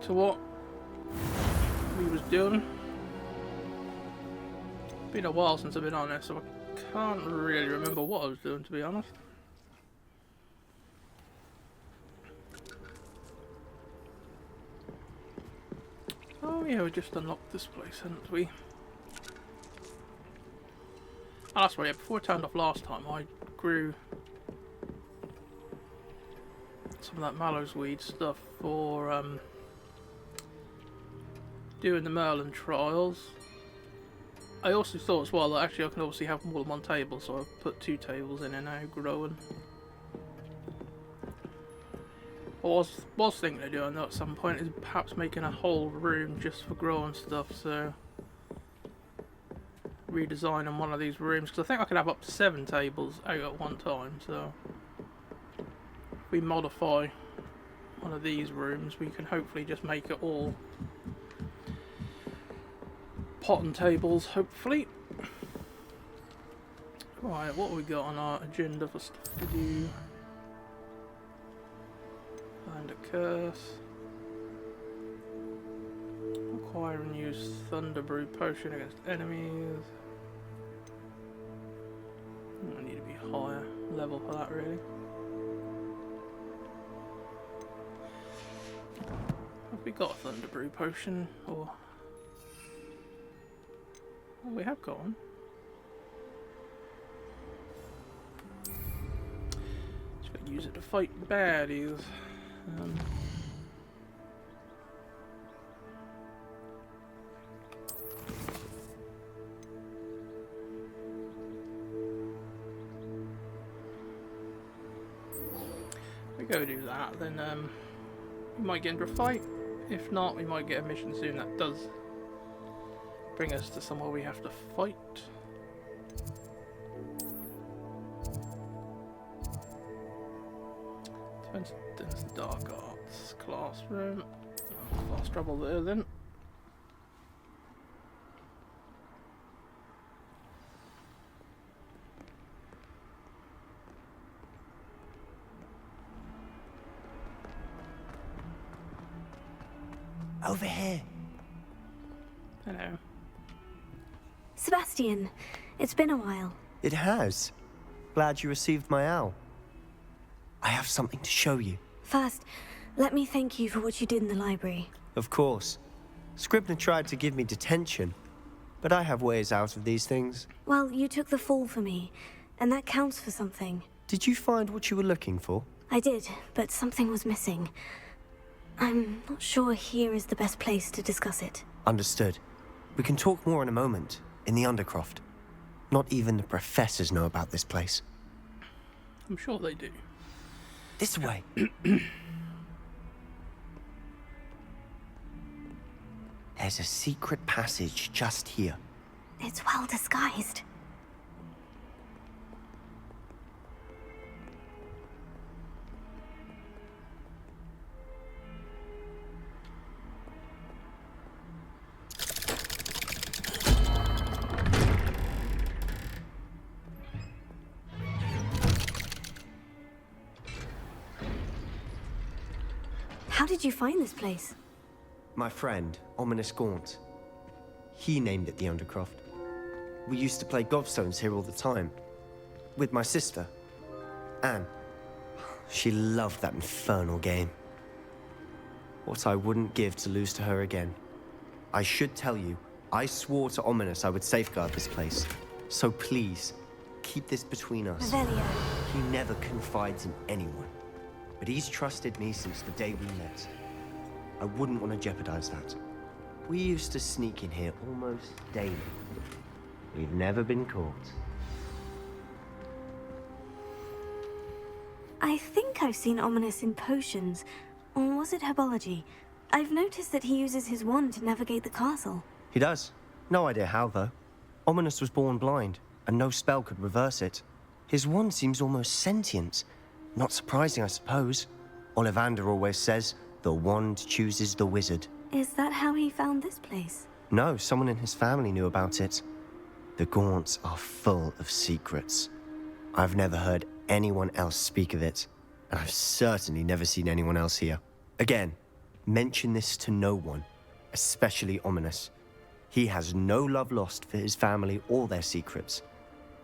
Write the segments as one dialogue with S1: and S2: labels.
S1: to what we was doing. Been a while since I've been on it, so I can't really remember what I was doing, to be honest. Oh yeah, we just unlocked this place, hadn't we? Oh, that's right, yeah, before I turned off last time, I grew some of that mallows weed stuff for doing the Merlin trials. I also thought as well that actually I can obviously have more than one table, so I've put 2 tables in and now growing. I was thinking of doing that at some point, is perhaps making a whole room just for growing stuff, so redesigning one of these rooms, because I think I could have up to 7 tables out at one time, so if we modify one of these rooms we can hopefully just make it all potting tables, hopefully. Right, what have we got on our agenda for stuff to do? Find a curse. Acquire and use Thunder Brew potion against enemies. I need to be higher level for that, really. Have we got a Thunder Brew potion? Or oh, we have got one. Just gotta use it to fight baddies. We go do that, then we might get into a fight. If not, we might get a mission soon that does bring us to somewhere we have to fight. For instance, Dark Arts classroom. Oh, class trouble there then.
S2: Over here.
S1: Hello.
S3: Sebastian, it's been a while.
S2: It has. Glad you received my owl. I have something to show you.
S3: First, let me thank you for what you did in the library.
S2: Of course. Scribner tried to give me detention, but I have ways out of these things.
S3: Well, you took the fall for me, and that counts for something.
S2: Did you find what you were looking for?
S3: I did, but something was missing. I'm not sure here is the best place to discuss it.
S2: Understood. We can talk more in a moment, in the Undercroft. Not even the professors know about this place.
S1: I'm sure they do.
S2: This way. There's a secret passage just here.
S3: It's well disguised. How did you find this place?
S2: My friend, Ominous Gaunt. He named it the Undercroft. We used to play gobstones here all the time. With my sister, Anne. She loved that infernal game. What I wouldn't give to lose to her again. I should tell you, I swore to Ominous I would safeguard this place. So please, keep this between us.
S3: Revelio.
S2: He never confides in anyone. But he's trusted me since the day we met. I wouldn't want to jeopardize that. We used to sneak in here almost daily. We've never been caught.
S3: I think I've seen Ominous in potions. Or was it herbology? I've noticed that he uses his wand to navigate the castle.
S2: He does. No idea how, though. Ominous was born blind, and no spell could reverse it. His wand seems almost sentient. Not surprising, I suppose. Ollivander always says, the wand chooses the wizard.
S3: Is that how he found this place?
S2: No, someone in his family knew about it. The Gaunts are full of secrets. I've never heard anyone else speak of it, and I've certainly never seen anyone else here. Again, Mention this to no one, especially Ominous. He has no love lost for his family or their secrets,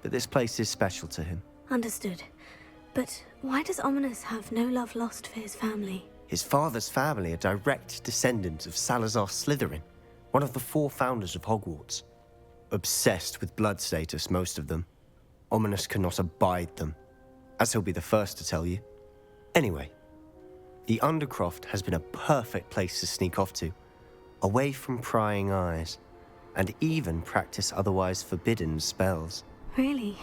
S2: but this place is special to him.
S3: Understood. But why does Ominous have no love lost for his family?
S2: His father's family are direct descendants of Salazar Slytherin, one of the 4 founders of Hogwarts. Obsessed with blood status, most of them. Ominous cannot abide them, as he'll be the first to tell you. Anyway, the Undercroft has been a perfect place to sneak off to, away from prying eyes, and even practice otherwise forbidden spells.
S3: Really?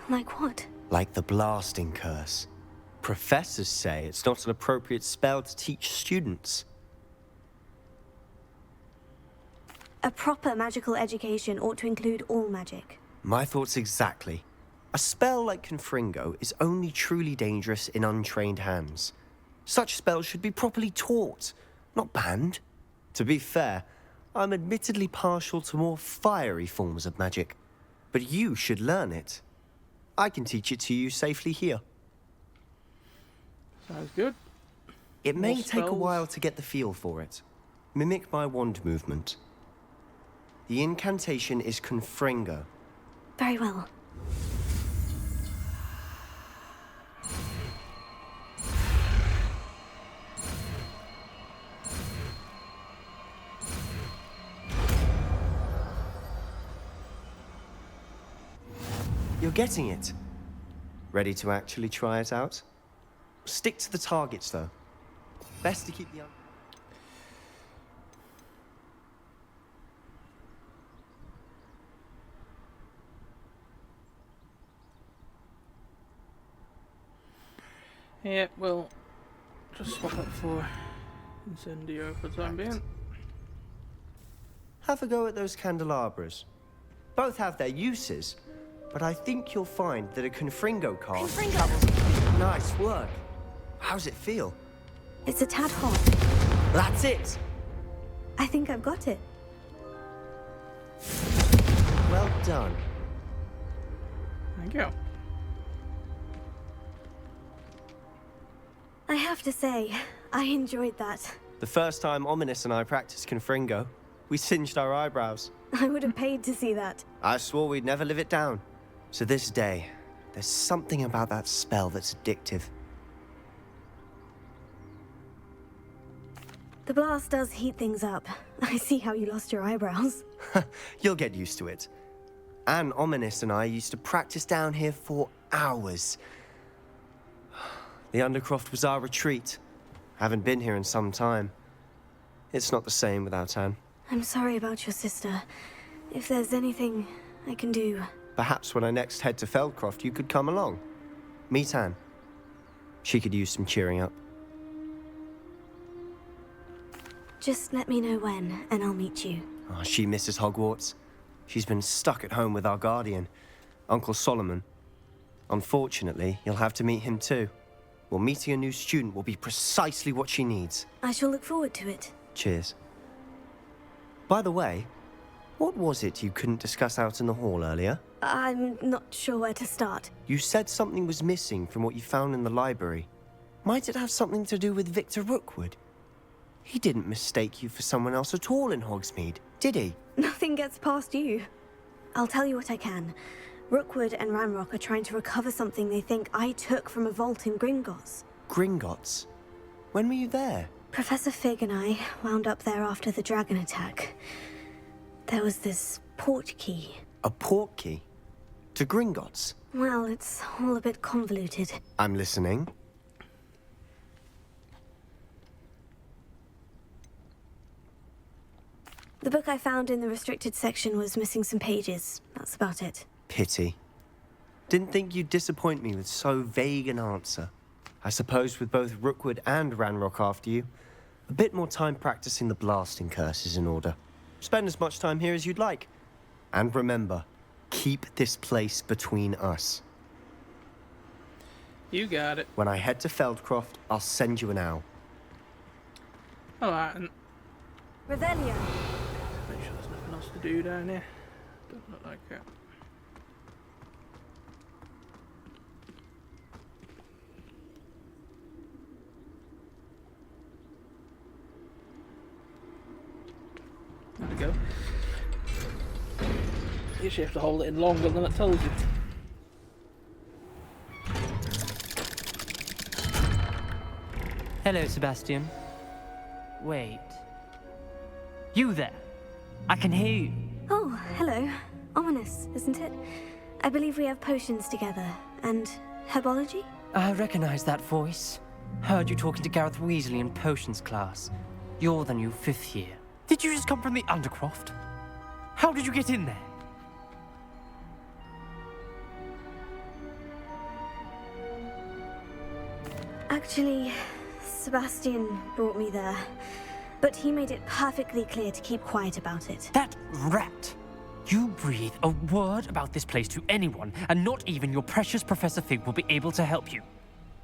S3: Like what?
S2: Like the blasting curse. Professors say it's not an appropriate spell to teach students.
S3: A proper magical education ought to include all magic.
S2: My thoughts exactly. A spell like Confringo is only truly dangerous in untrained hands. Such spells should be properly taught, not banned. To be fair, I'm admittedly partial to more fiery forms of magic, but you should learn it. I can teach it to you safely here.
S1: Sounds good.
S2: It may
S1: More
S2: take a
S1: spells?
S2: while to get the feel for it. Mimic my wand movement. The incantation is Confringo.
S3: Very well.
S2: You're getting it. Ready to actually try it out? Stick to the targets, though. Best to keep the...
S1: Yeah, well, just swap it for Incendio for the time being.
S2: Have a go at those candelabras. Both have their uses, but I think you'll find that a Confringo card...
S3: Confringo!
S2: Nice work. How's it feel?
S3: It's a tad hot.
S2: That's it!
S3: I think I've got it.
S2: Well done.
S1: Thank you.
S3: I have to say, I enjoyed that.
S2: The first time Ominous and I practiced Confringo, we singed our eyebrows.
S3: I would have paid to see that.
S2: I swore we'd never live it down. So this day, there's something about that spell that's addictive.
S3: The blast does heat things up. I see how you lost your eyebrows.
S2: You'll get used to it. Anne, Ominous, and I used to practice down here for hours. The Undercroft was our retreat. Haven't been here in some time. It's not the same without Anne.
S3: I'm sorry about your sister. If there's anything I can do...
S2: Perhaps when I next head to Feldcroft, you could come along. Meet Anne. She could use some cheering up.
S3: Just let me know when, and I'll meet you.
S2: Oh, she misses Hogwarts. She's been stuck at home with our guardian, Uncle Solomon. Unfortunately, you'll have to meet him too. Well, meeting a new student will be precisely what she needs.
S3: I shall look forward to it.
S2: Cheers. By the way, what was it you couldn't discuss out in the hall earlier?
S3: I'm not sure where to start.
S2: You said something was missing from what you found in the library. Might it have something to do with Victor Rookwood? He didn't mistake you for someone else at all in Hogsmeade, did he?
S3: Nothing gets past you. I'll tell you what I can. Rookwood and Ranrock are trying to recover something they think I took from a vault in Gringotts.
S2: Gringotts? When were you there?
S3: Professor Fig and I wound up there after the dragon attack. There was this port key.
S2: A port key? To Gringotts?
S3: Well, it's all a bit convoluted.
S2: I'm listening.
S3: The book I found in the restricted section was missing some pages. That's about it.
S2: Pity. Didn't think you'd disappoint me with so vague an answer. I suppose with both Rookwood and Ranrock after you, a bit more time practicing the blasting curse is in order. Spend as much time here as you'd like. And remember, keep this place between us.
S1: You got it.
S2: When I head to Feldcroft, I'll send you an owl.
S1: Alright, and
S3: Revelio!
S1: make sure there's nothing else to do down here. Doesn't look like it. There we go. You actually have to hold it in longer than it tells you.
S4: Hello, Sebastian. Wait. You there? I can hear you.
S3: Oh, hello. Ominous, isn't it? I believe we have potions together. And herbology?
S4: I recognize that voice. Heard you talking to Gareth Weasley in potions class. You're the new 5th year. Did you just come from the Undercroft? How did you get in there?
S3: Actually, Sebastian brought me there. But he made it perfectly clear to keep quiet about it.
S4: That rat! You breathe a word about this place to anyone, and not even your precious Professor Fig will be able to help you.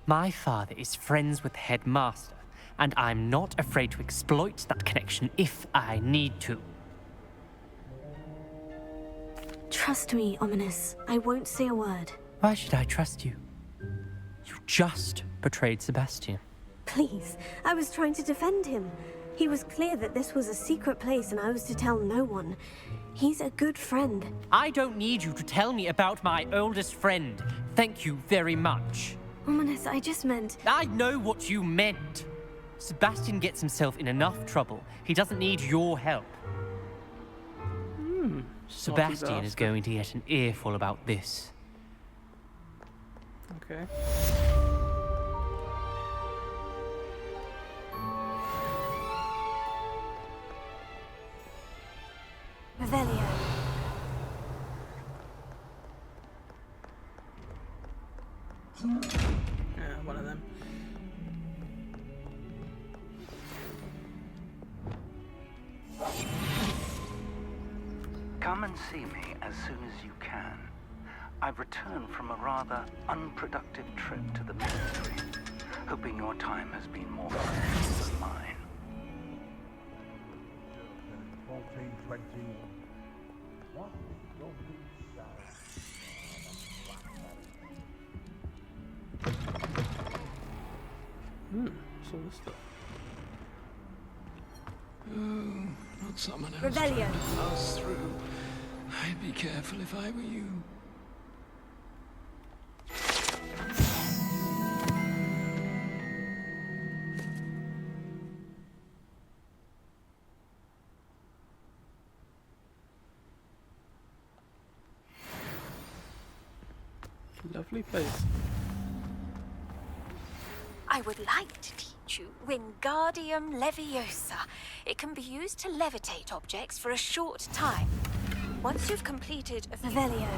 S4: My father is friends with the headmaster, and I'm not afraid to exploit that connection if I need to.
S3: Trust me, Ominous. I won't say a word.
S4: Why should I trust you? You just betrayed Sebastian.
S3: Please, I was trying to defend him. He was clear that this was a secret place and I was to tell no one. He's a good friend.
S4: I don't need you to tell me about my oldest friend. Thank you very much.
S3: Ominous, I just meant...
S4: I know what you meant. Sebastian gets himself in enough trouble. He doesn't need your help. Sebastian is going to get an earful about this.
S1: Okay.
S3: Revelio.
S1: Yeah, one of them.
S5: Come and see me as soon as you can. I've returned from a rather unproductive trip to the military, hoping your time has been more fruitful than mine.
S6: 1420. What
S1: So this stuff.
S7: Not someone else
S3: Revelio.
S7: trying to pass through. I'd be careful if I were you.
S1: Lovely place.
S8: I would like to teach you Wingardium Leviosa. It can be used to levitate objects for a short time. Once you've completed a few...
S3: Revelio.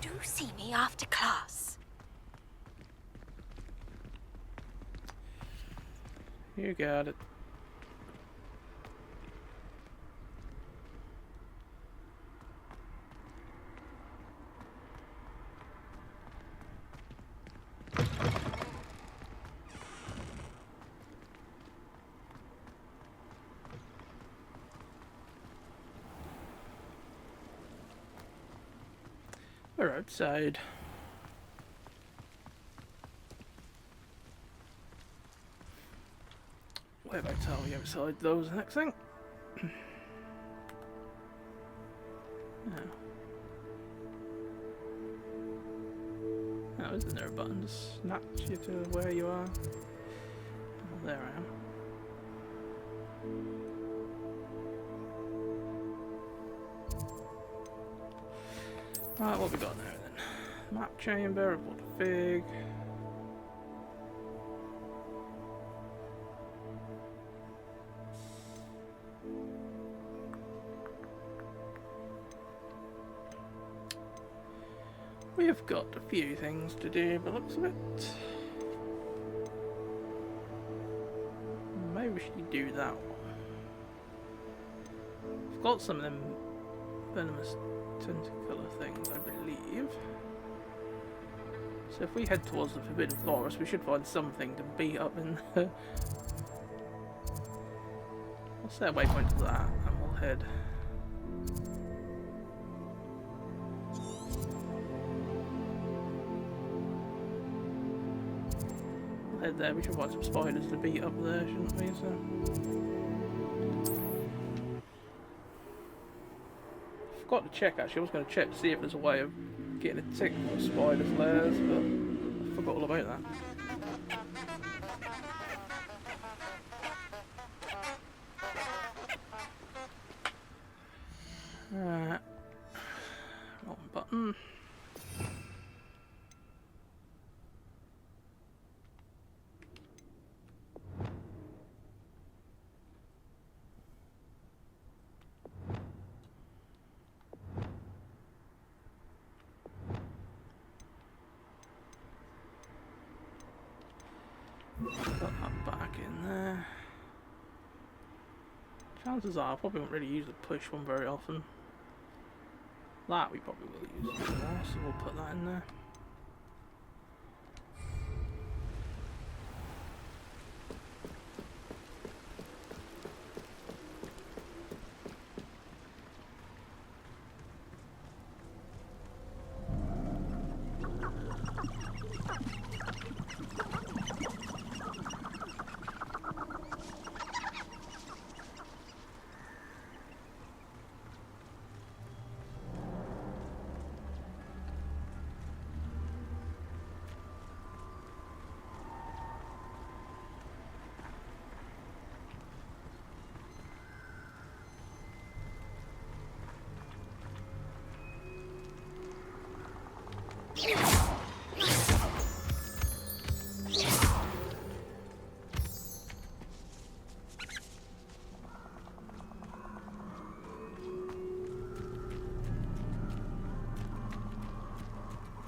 S8: Do see me after class.
S1: You got it. We're outside. Whereabouts are we outside those next thing? No. Oh, isn't there a button to snatch you to where you are? Oh, there I am. Right, what have we got there then? Map chamber, water fig. We've got a few things to do by the looks of it. Maybe we should do that one. We've got some of them venomous tentacular things, I believe. So if we head towards the Forbidden Forest, we should find something to beat up in there. We'll set a waypoint to that, and we'll head. We'll head there. We should find some spiders to beat up there, shouldn't we? So. forgot to check actually. I was going to check to see if there's a way of getting a tick for spiders' lairs, but I forgot all about that. Wrong button. Put that back in there. Chances are I probably won't really use the push one very often. That we probably will use more, so we'll put that in there.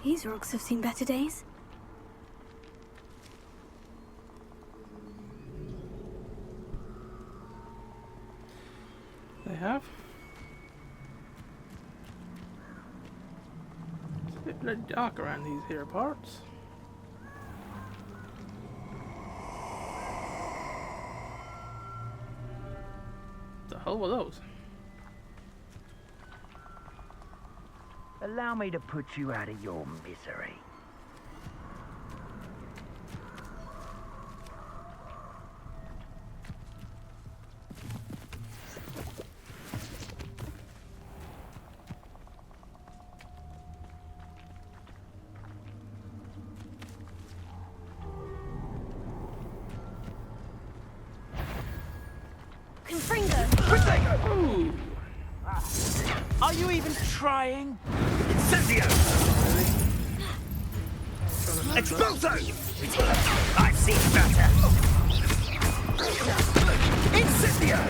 S3: These rocks have seen better days.
S1: They have. It's a bit bloody dark around these here parts. The hell were those?
S9: Allow me to put you out of your misery.
S1: Ooh.
S9: Are you even trying? Incendio! Expulso! I've seen better! Incendio!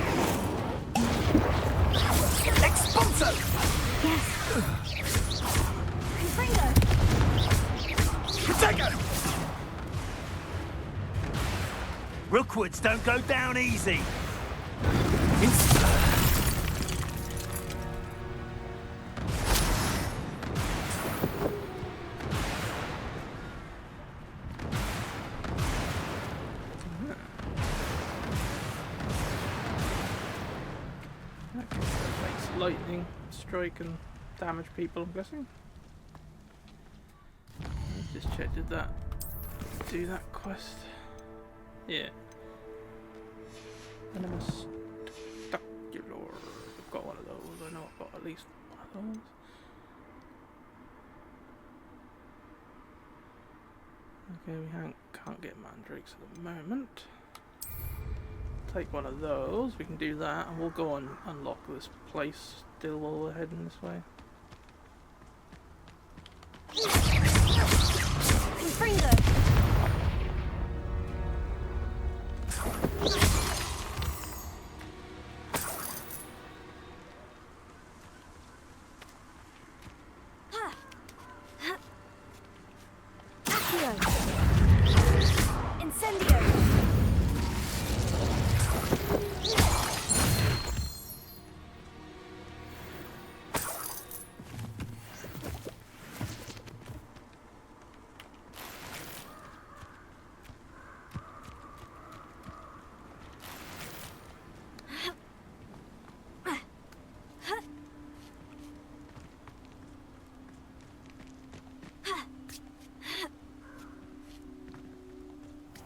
S9: Expulso! Protego! Rookwoods don't go down easy!
S1: Lightning strike and damage people, I'm guessing. Let's just check, did that do that quest? Yeah. Venomous Staculor. I've got one of those. I know I've got at least one of those. Okay, we can't get mandrakes at the moment. Take one of those, we can do that, and we'll go and unlock this place still while we're heading this way.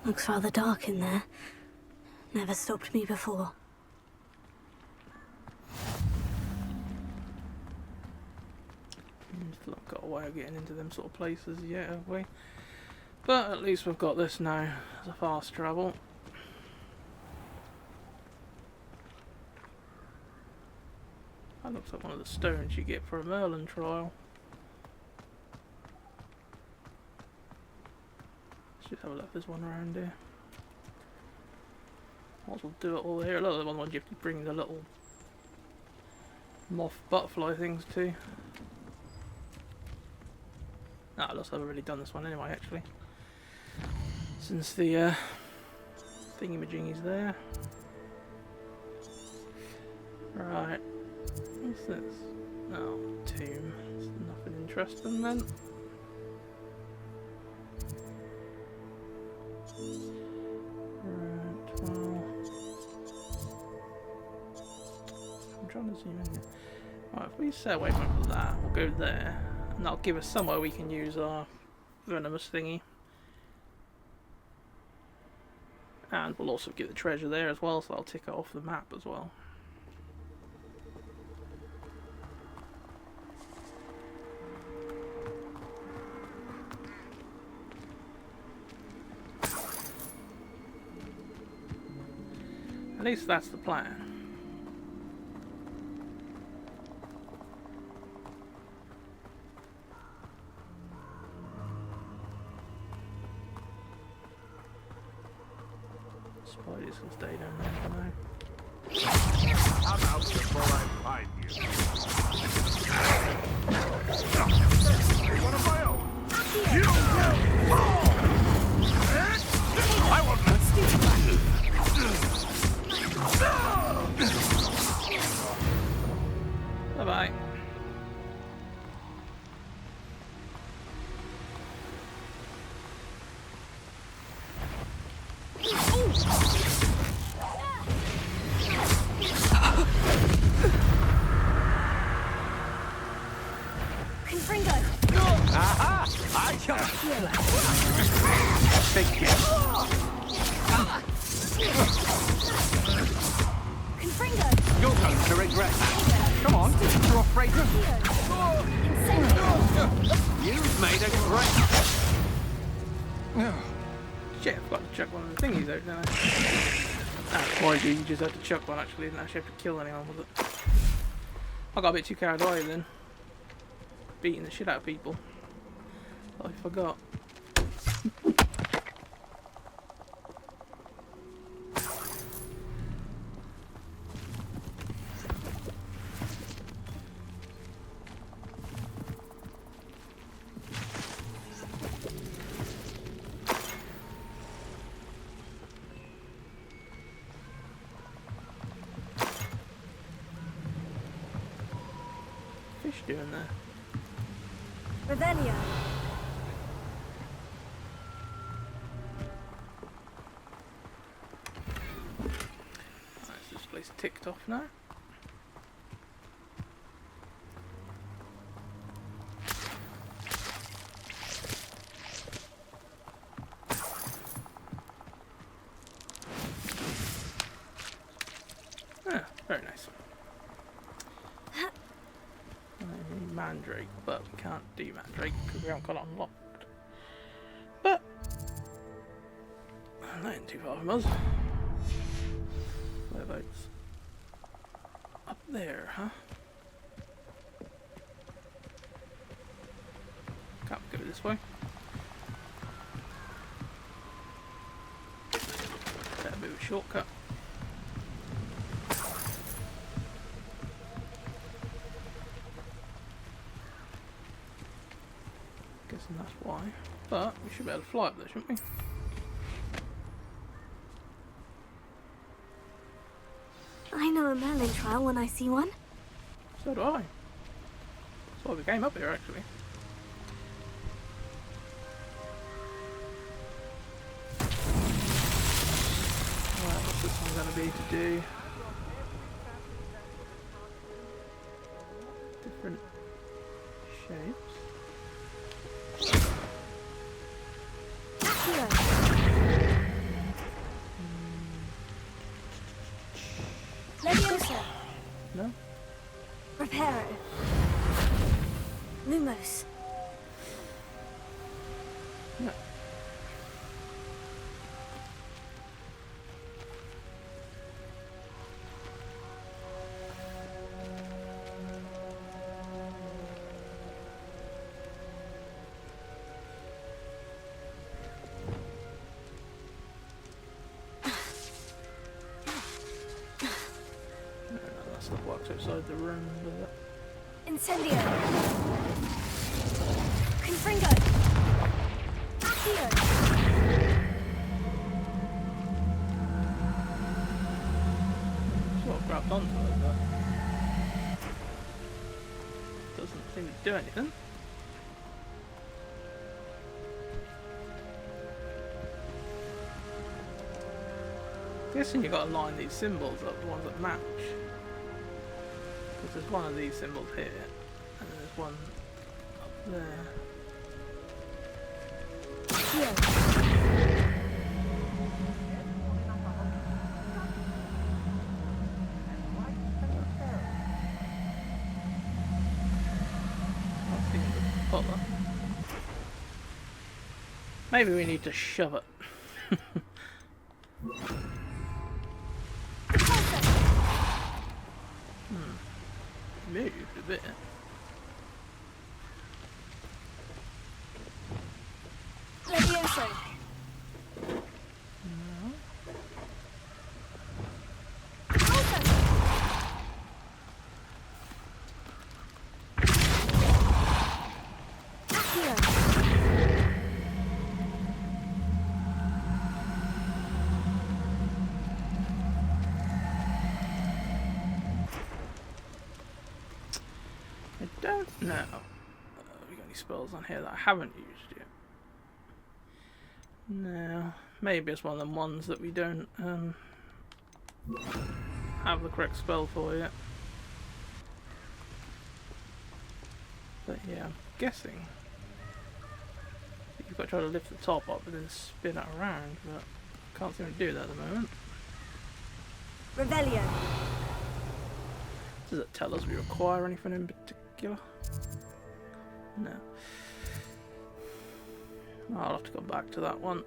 S3: Looks rather dark in there. Never stopped me before.
S1: Still haven't got a way of getting into them sort of places yet, have we? But at least we've got this now as a fast travel. That looks like one of the stones you get for a Merlin trial. Let's just have a look if there's one around here. Might as well do it all here. A lot of the ones you have to bring the little moth butterfly things to. Ah, looks like I've already done this one anyway, actually. Since the thingy-majingy's there. Right. What's this? Oh, tomb. There's nothing interesting then. Right, well. I'm trying to zoom in here. Right, if we stay away from that, we'll go there. And that'll give us somewhere we can use our venomous thingy. And we'll also get the treasure there as well, so I'll tick it off the map as well. At least that's the plan. Spiders will stay down there for now.
S6: I'm out before I find you. One of my own. You will fall! I won't let
S1: Bye-bye.
S9: Aha! I got you! Thank you. You're going to regret that. Come on, you're afraid of... You've made a great...
S1: Shit, I forgot to chuck one of the thingies out, didn't I? Ah, why do you just have to chuck one actually, didn't actually have to kill anyone with it. I got a bit too carried away then. Beating the shit out of people. I forgot. Fish doing there?
S3: Revelio.
S1: Right, so this place ticked off now. Ah, very nice. Mandrake, but we can't do Mandrake because we haven't got it unlocked. But that ain't too far from us. Whereabouts? Up there, huh? Can't go this way. Better move a shortcut. Guessing that's why. But we should be able to fly up there, shouldn't we?
S3: I know a Merlin trial when I see one.
S1: So do I. That's why we came up here, actually. Right, what's this one going to be to do? Different shapes.
S3: Leviosa.
S1: No?
S3: Reparo. Lumos.
S1: No. That stuff works outside the room, does it?
S3: Incendio. Confringo. Accio.
S1: Sort of grabbed onto it, but doesn't seem to do anything. Guessing you got to line these symbols up, the ones that match. Because there's one of these symbols here, and there's one up there. Not seeing the puller. Maybe we need to shove it. Moved a bit.
S3: Levioso.
S1: I don't know. We got any spells on here that I haven't used yet? No. Maybe it's one of them ones that we don't have the correct spell for yet. But yeah, I'm guessing you've got to try to lift the top up and then spin it around, but I can't seem to do that at the moment.
S3: Revelio.
S1: Does it tell us we require anything in particular? No. I'll have to go back to that one.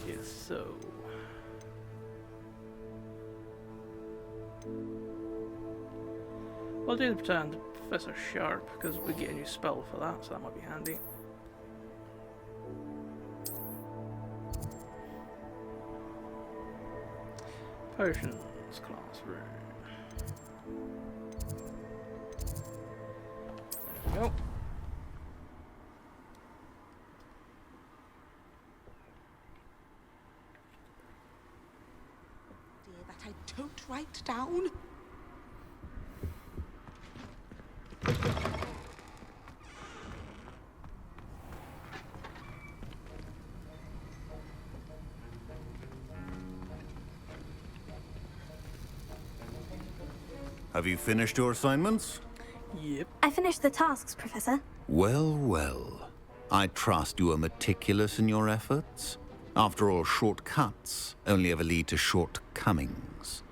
S1: Yes, so. I'll do the turn to Professor Sharp because we get a new spell for that, so that might be handy. Potions classroom. There we go.
S10: Dear, that I don't write down.
S6: Have you finished your assignments?
S1: Yep.
S3: I finished the tasks, Professor.
S6: Well, well. I trust you are meticulous in your efforts. After all, shortcuts only ever lead to shortcomings.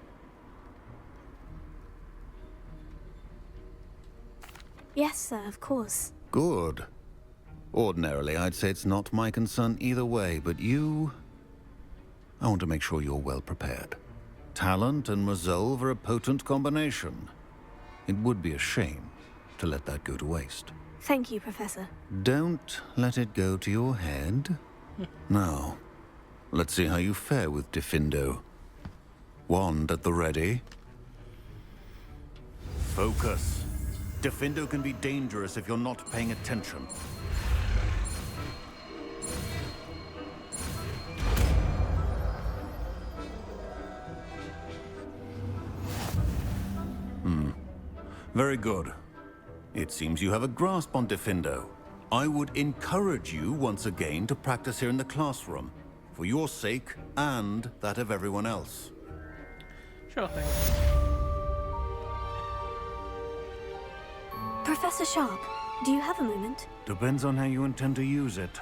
S3: Yes, sir, of course.
S6: Good. Ordinarily, I'd say it's not my concern either way, but you... I want to make sure you're well prepared. Talent and resolve are a potent combination. It would be a shame to let that go to waste.
S3: Thank you, Professor.
S6: Don't let it go to your head. Now, let's see how you fare with Diffindo. Wand at the ready. Focus. Diffindo can be dangerous if you're not paying attention. Very good. It seems you have a grasp on Diffindo. I would encourage you once again to practice here in the classroom, for your sake and that of everyone else.
S1: Sure thing.
S3: Professor Sharp, do you have a moment?
S6: Depends on how you intend to use it.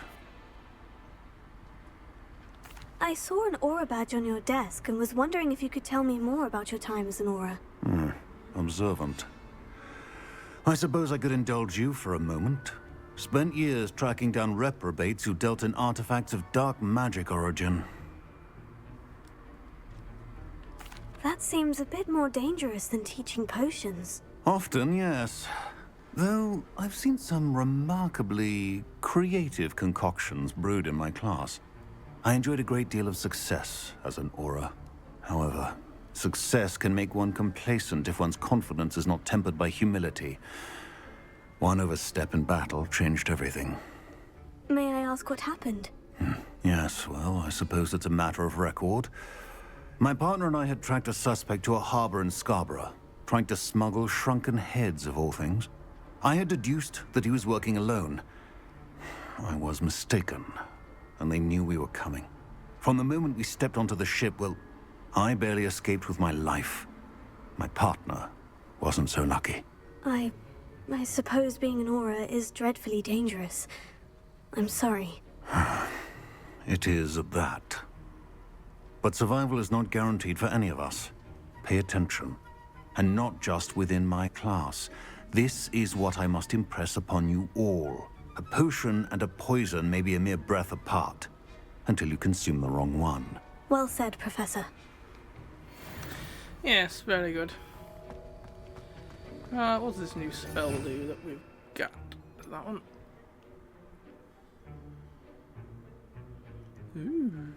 S3: I saw an aura badge on your desk and was wondering if you could tell me more about your time as an aura.
S6: Observant. I suppose I could indulge you for a moment. Spent years tracking down reprobates who dealt in artifacts of dark magic origin.
S3: That seems a bit more dangerous than teaching potions.
S6: Often, yes. Though I've seen some remarkably creative concoctions brewed in my class. I enjoyed a great deal of success as an aura. However, success can make one complacent if one's confidence is not tempered by humility. One overstep in battle changed everything.
S3: May I ask what happened?
S6: Yes, well, I suppose it's a matter of record. My partner and I had tracked a suspect to a harbor in Scarborough, trying to smuggle shrunken heads of all things. I had deduced that he was working alone. I was mistaken, and they knew we were coming. From the moment we stepped onto the ship, well, I barely escaped with my life. My partner wasn't so lucky.
S3: I suppose being an aura is dreadfully dangerous. I'm sorry.
S6: It is at that. But survival is not guaranteed for any of us. Pay attention. And not just within my class. This is what I must impress upon you all. A potion and a poison may be a mere breath apart, until you consume the wrong one.
S3: Well said, Professor.
S1: Yes, very good. What does this new spell do that we've got? That one. Ooh.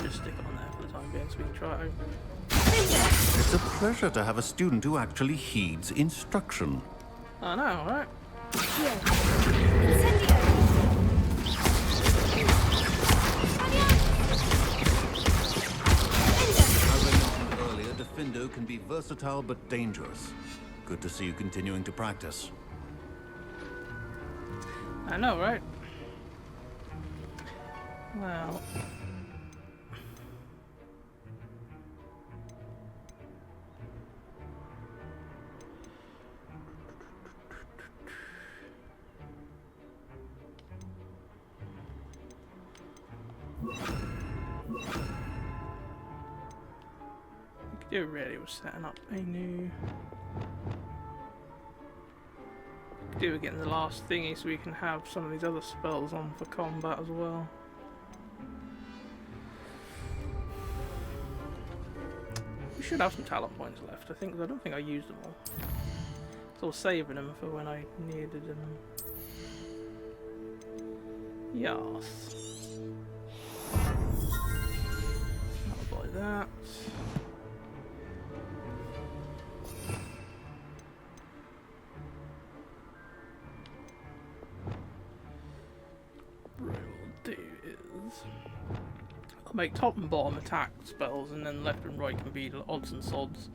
S1: Just stick it on there for the time being so we can try it out.
S6: It's a pleasure to have a student who actually heeds instruction.
S1: I know, right?
S6: As I mentioned earlier, Defendo can be versatile but dangerous. Good to see you continuing to practice.
S1: I know, right? Well... do really was setting up a new do again the last thingy so we can have some of these other spells on for combat as well. We should have some talent points left, I think, 'cause I don't think I used them all. So I was saving them for when I needed them. Yes. I'll buy that. What we'll do is I'll make top and bottom attack spells, and then left and right can be odds and sods.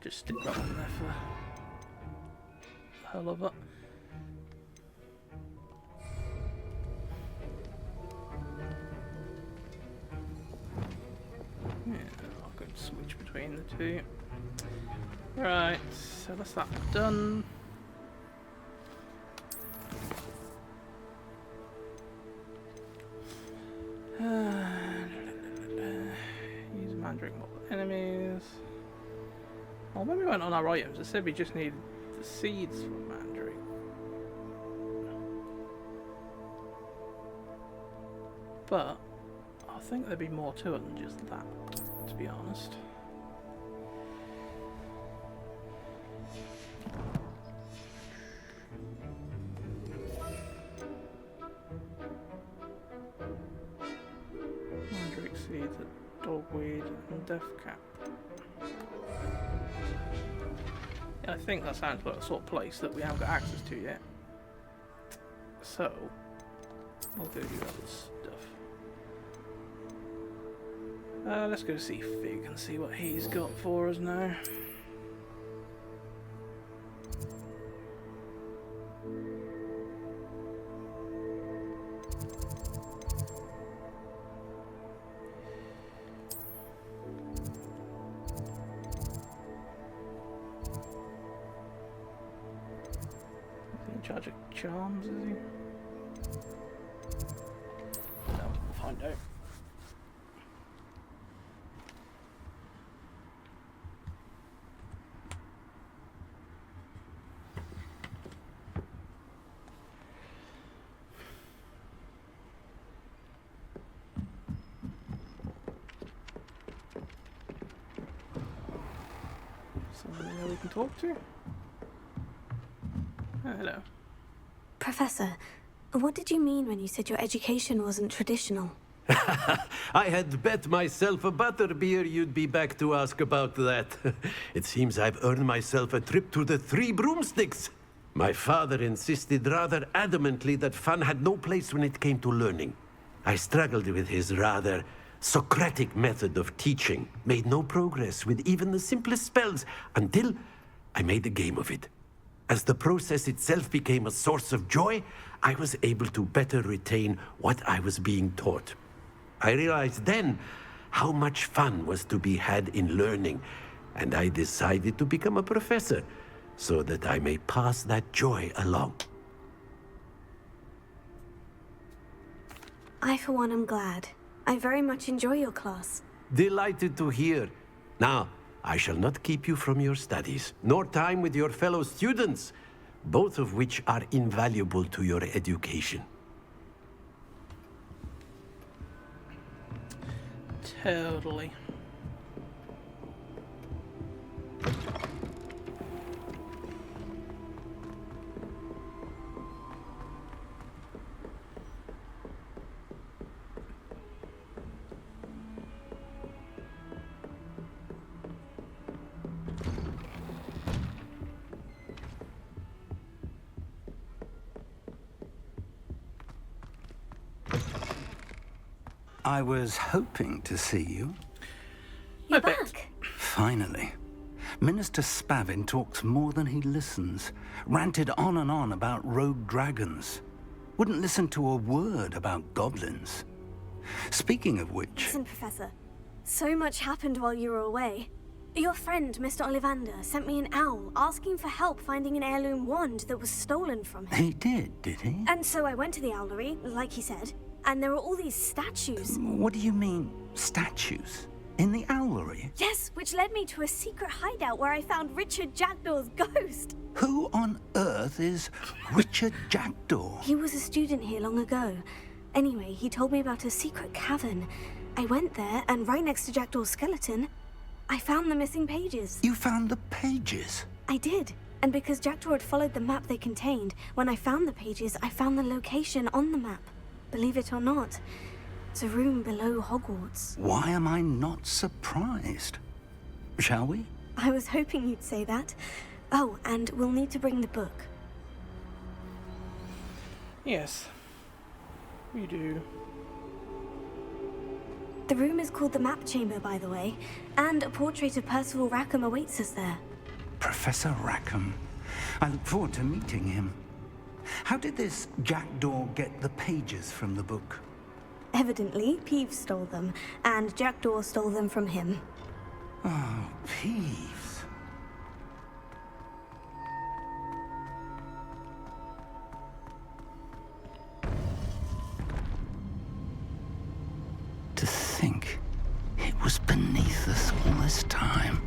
S1: Just stick that on there for the hell of it. Yeah, I can switch between the two. Right, so that's that done. Use Mandrake mob enemies. Oh, when we went on our items, it said we just needed the seeds for Mandrake. But I think there'd be more to it than just that, to be honest. Mandrake seeds, dogweed, and deathcap. I think that sounds like a sort of place that we haven't got access to yet. So, we'll go do other stuff. Let's go see Fig and see what he's got for us now. In charge of charms, is he? No, we'll find out. Someone there we can talk to? Oh, hello.
S3: Professor, what did you mean when you said your education wasn't traditional?
S11: I had bet myself a butterbeer you'd be back to ask about that. It seems I've earned myself a trip to the Three Broomsticks. My father insisted rather adamantly that fun had no place when it came to learning. I struggled with his rather Socratic method of teaching, made no progress with even the simplest spells until I made a game of it. As the process itself became a source of joy, I was able to better retain what I was being taught. I realized then how much fun was to be had in learning, and I decided to become a professor so that I may pass that joy along.
S3: I, for one, am glad. I very much enjoy your class.
S11: Delighted to hear. Now, I shall not keep you from your studies, nor time with your fellow students, both of which are invaluable to your education.
S1: Totally.
S5: I was hoping to see you.
S3: You're
S1: I bet.
S3: back.
S5: Finally. Minister Spavin talks more than he listens. Ranted on and on about rogue dragons. Wouldn't listen to a word about goblins. Speaking of which...
S3: Listen, Professor. So much happened while you were away. Your friend, Mr. Ollivander, sent me an owl asking for help finding an heirloom wand that was stolen from him.
S5: He did he?
S3: And so I went to the owlery, like he said, and there were all these statues.
S5: What do you mean, statues? In the owlery?
S3: Yes, which led me to a secret hideout where I found Richard Jackdaw's ghost.
S5: Who on earth is Richard Jackdaw?
S3: He was a student here long ago. Anyway, he told me about a secret cavern. I went there, and right next to Jackdaw's skeleton, I found the missing pages.
S5: You found the pages?
S3: I did. And because Jackdaw had followed the map they contained, when I found the pages, I found the location on the map. Believe it or not, it's a room below Hogwarts.
S5: Why am I not surprised? Shall we?
S3: I was hoping you'd say that. Oh, and we'll need to bring the book.
S1: Yes. We do.
S3: The room is called the Map Chamber, by the way, and a portrait of Percival Rackham awaits us there.
S5: Professor Rackham. I look forward to meeting him. How did this Jackdaw get the pages from the book?
S3: Evidently, Peeves stole them, and Jackdaw stole them from him.
S5: Oh, Peeves. To think it was beneath us all this time.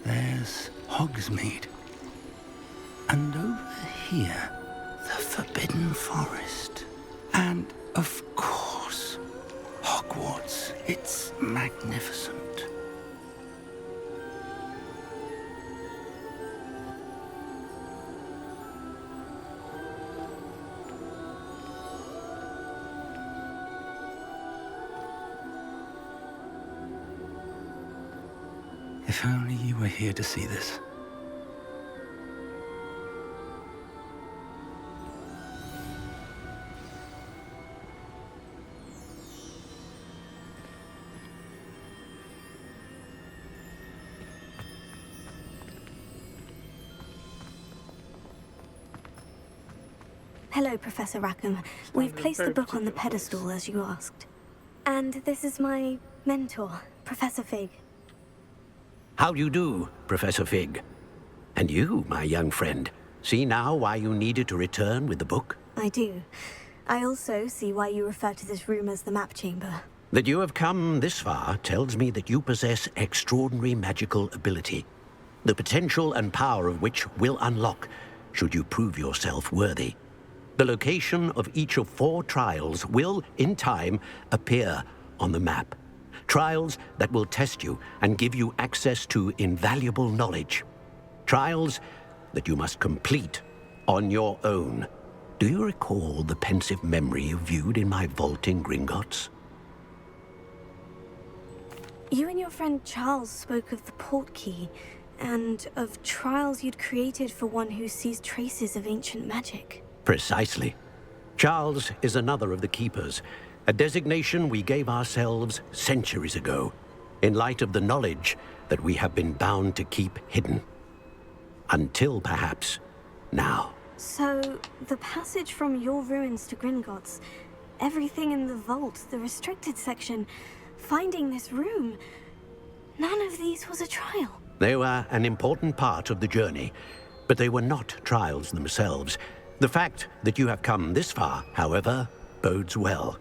S5: there's Hogsmeade. And over here, the Forbidden Forest. And, of course, Hogwarts. It's magnificent. If only you were here to see this.
S3: Hello, Professor Rackham. We've placed the book on the pedestal, as you asked. And this is my mentor, Professor Fig.
S12: How do you do, Professor Fig? And you, my young friend, see now why you needed to return with the book?
S3: I do. I also see why you refer to this room as the map chamber.
S12: That you have come this far tells me that you possess extraordinary magical ability, the potential and power of which will unlock should you prove yourself worthy. The location of each of 4 trials will, in time, appear on the map. Trials that will test you and give you access to invaluable knowledge. Trials that you must complete on your own. Do you recall the pensive memory you viewed in my vault in Gringotts?
S3: You and your friend Charles spoke of the portkey, and of trials you'd created for one who sees traces of ancient magic.
S12: Precisely. Charles is another of the Keepers, a designation we gave ourselves centuries ago, in light of the knowledge that we have been bound to keep hidden. Until, perhaps, now.
S3: So, the passage from your ruins to Gringotts, everything in the vault, the restricted section, finding this room, none of these was a trial.
S12: They were an important part of the journey, but they were not trials themselves. The fact that you have come this far, however, bodes well.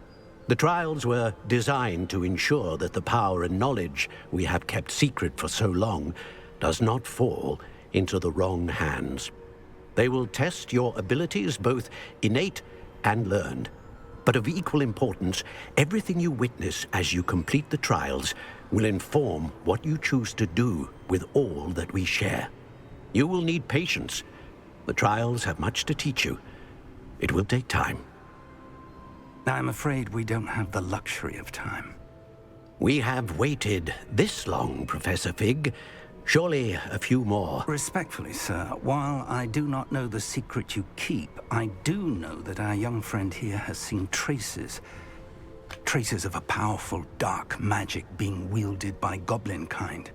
S12: The trials were designed to ensure that the power and knowledge we have kept secret for so long does not fall into the wrong hands. They will test your abilities, both innate and learned. But of equal importance, everything you witness as you complete the trials will inform what you choose to do with all that we share. You will need patience. The trials have much to teach you. It will take time.
S5: I'm afraid we don't have the luxury of time.
S12: We have waited this long, Professor Fig. Surely a few more.
S5: Respectfully, sir, while I do not know the secret you keep, I do know that our young friend here has seen traces of a powerful dark magic being wielded by goblin kind.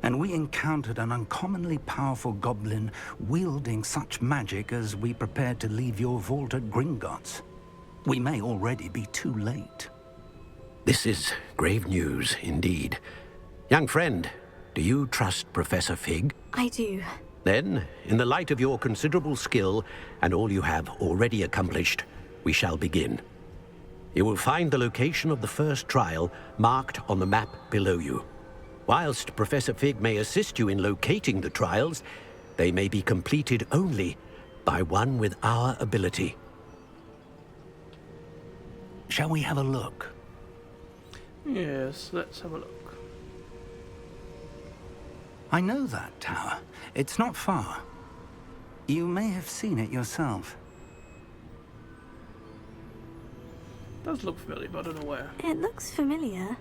S5: And we encountered an uncommonly powerful goblin wielding such magic as we prepared to leave your vault at Gringotts. We may already be too late.
S12: This is grave news, indeed. Young friend, do you trust Professor Fig?
S3: I do.
S12: Then, in the light of your considerable skill and all you have already accomplished, we shall begin. You will find the location of the first trial marked on the map below you. Whilst Professor Fig may assist you in locating the trials, they may be completed only by one with our ability.
S5: Shall we have a look?
S1: Yes, let's have a look.
S5: I know that tower. It's not far. You may have seen it yourself.
S1: Does look familiar, but I don't know where.
S3: It looks familiar.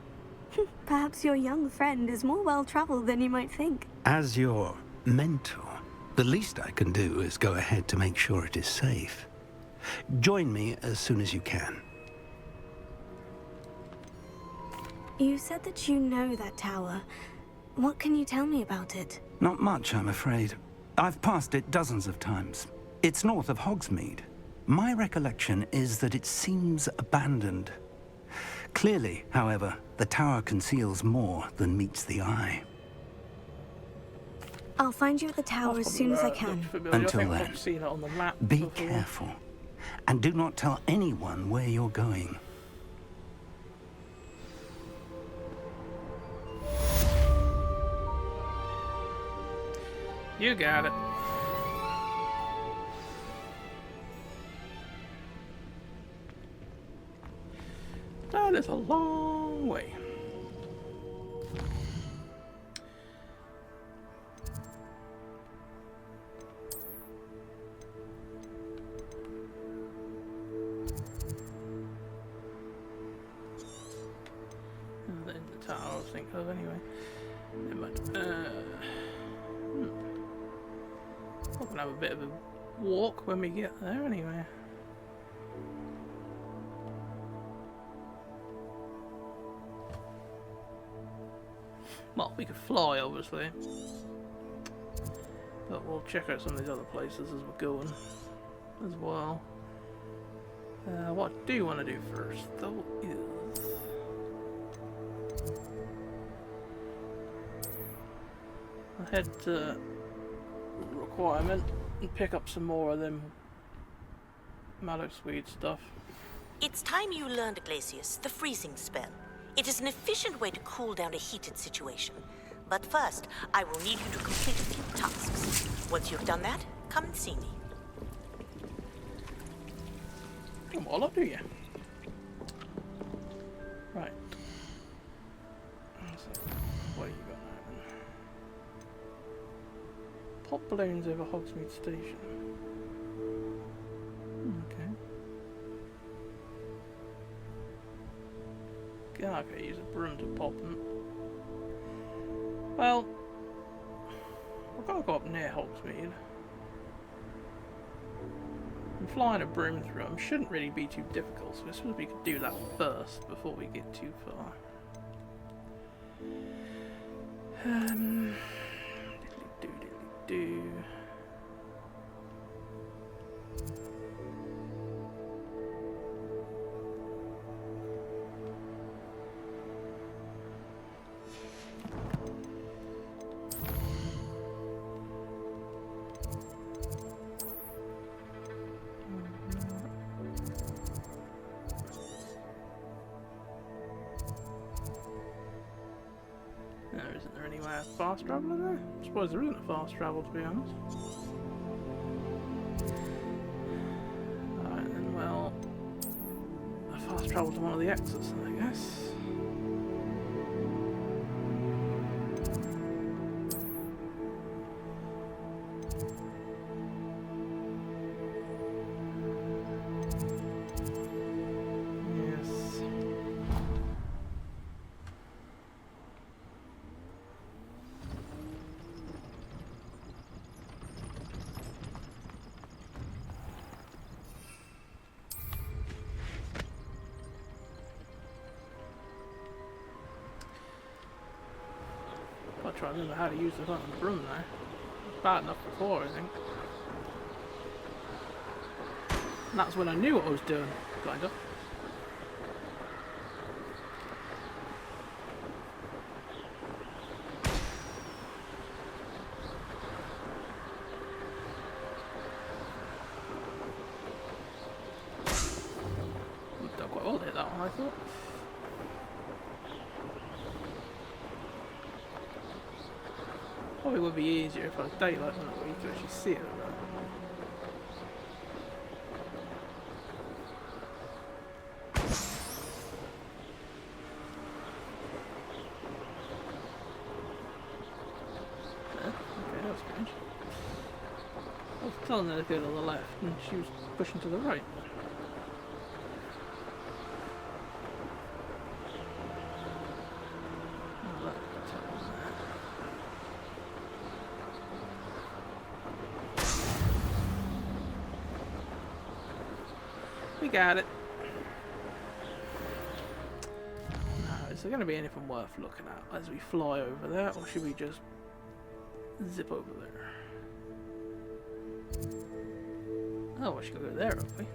S3: Perhaps your young friend is more well-traveled than you might think.
S5: As your mentor, the least I can do is go ahead to make sure it is safe. Join me as soon as you can.
S3: You said that you know that tower. What can you tell me about it?
S5: Not much, I'm afraid. I've passed it dozens of times. It's north of Hogsmeade. My recollection is that it seems abandoned. Clearly, however, the tower conceals more than meets the eye.
S3: I'll find you at the tower as soon as I can.
S5: Until
S1: I think
S5: then,
S1: I've seen it on the map
S5: be
S1: before.
S5: careful. And do not tell anyone where you're going.
S1: You got it. That is a long way. The tower I was thinking of anyway. Never mind. We're gonna have a bit of a walk when we get there anyway. Well, we could fly, obviously. But we'll check out some of these other places as we're going as well. What I do want to do first, though, is... I'll head to Requirement and pick up some more of them Mallow Swede stuff.
S13: It's time you learned, Glacius, the freezing spell. It is an efficient way to cool down a heated situation. But first, I will need you to complete a few tasks. Once you've done that, come and see me.
S1: Come on up, do you? Right. So, what do you got now then? Pop balloons over Hogsmeade Station. Okay. Okay, use a broom to pop them. Well, I've got to go up near Hogsmeade. And flying a broom through them shouldn't really be too difficult, so I suppose we could do that first before we get too far. Diddly-do. Isn't there any way of fast travel in there? I suppose there isn't a fast travel, to be honest. Alright then, well, a fast travel to one of the exits, I guess. I'll try to remember how to use the fucking broom now. It's bad enough before, I think. And that's when I knew what I was doing, kind of. I've done quite well to hit that one, I thought. Probably would be easier if I was daylight, wouldn't it, where you could actually see it. Okay, that was strange. I was telling her to go to the left, and she was pushing to the right. We got it. Now, is there going to be anything worth looking at as we fly over there, or should we just zip over there? Oh, I should go there, aren't we?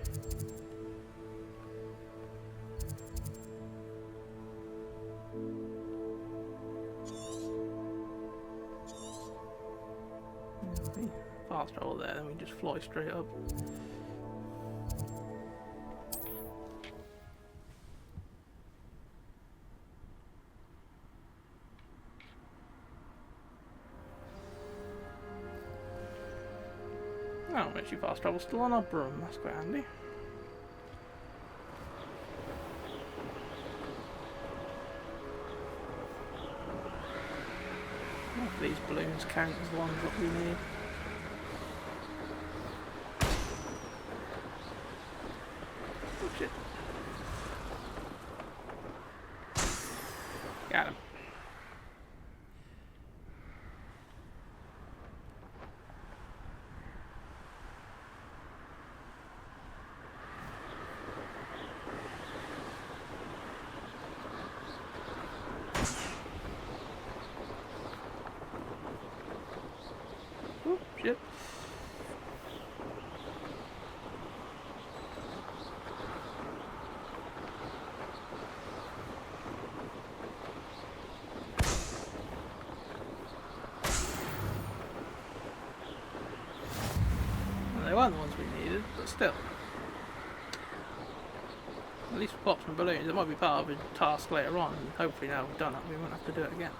S1: Fast travel there, then we just fly straight up. Oh, makes you fast travel still on our broom. That's quite handy. If these balloons count as the ones that we need. Oh shit. Got him. Oh shit. Well, they weren't the ones we needed, but still. At least we popped some balloons. It might be part of a task later on, and hopefully now we've done it, we won't have to do it again.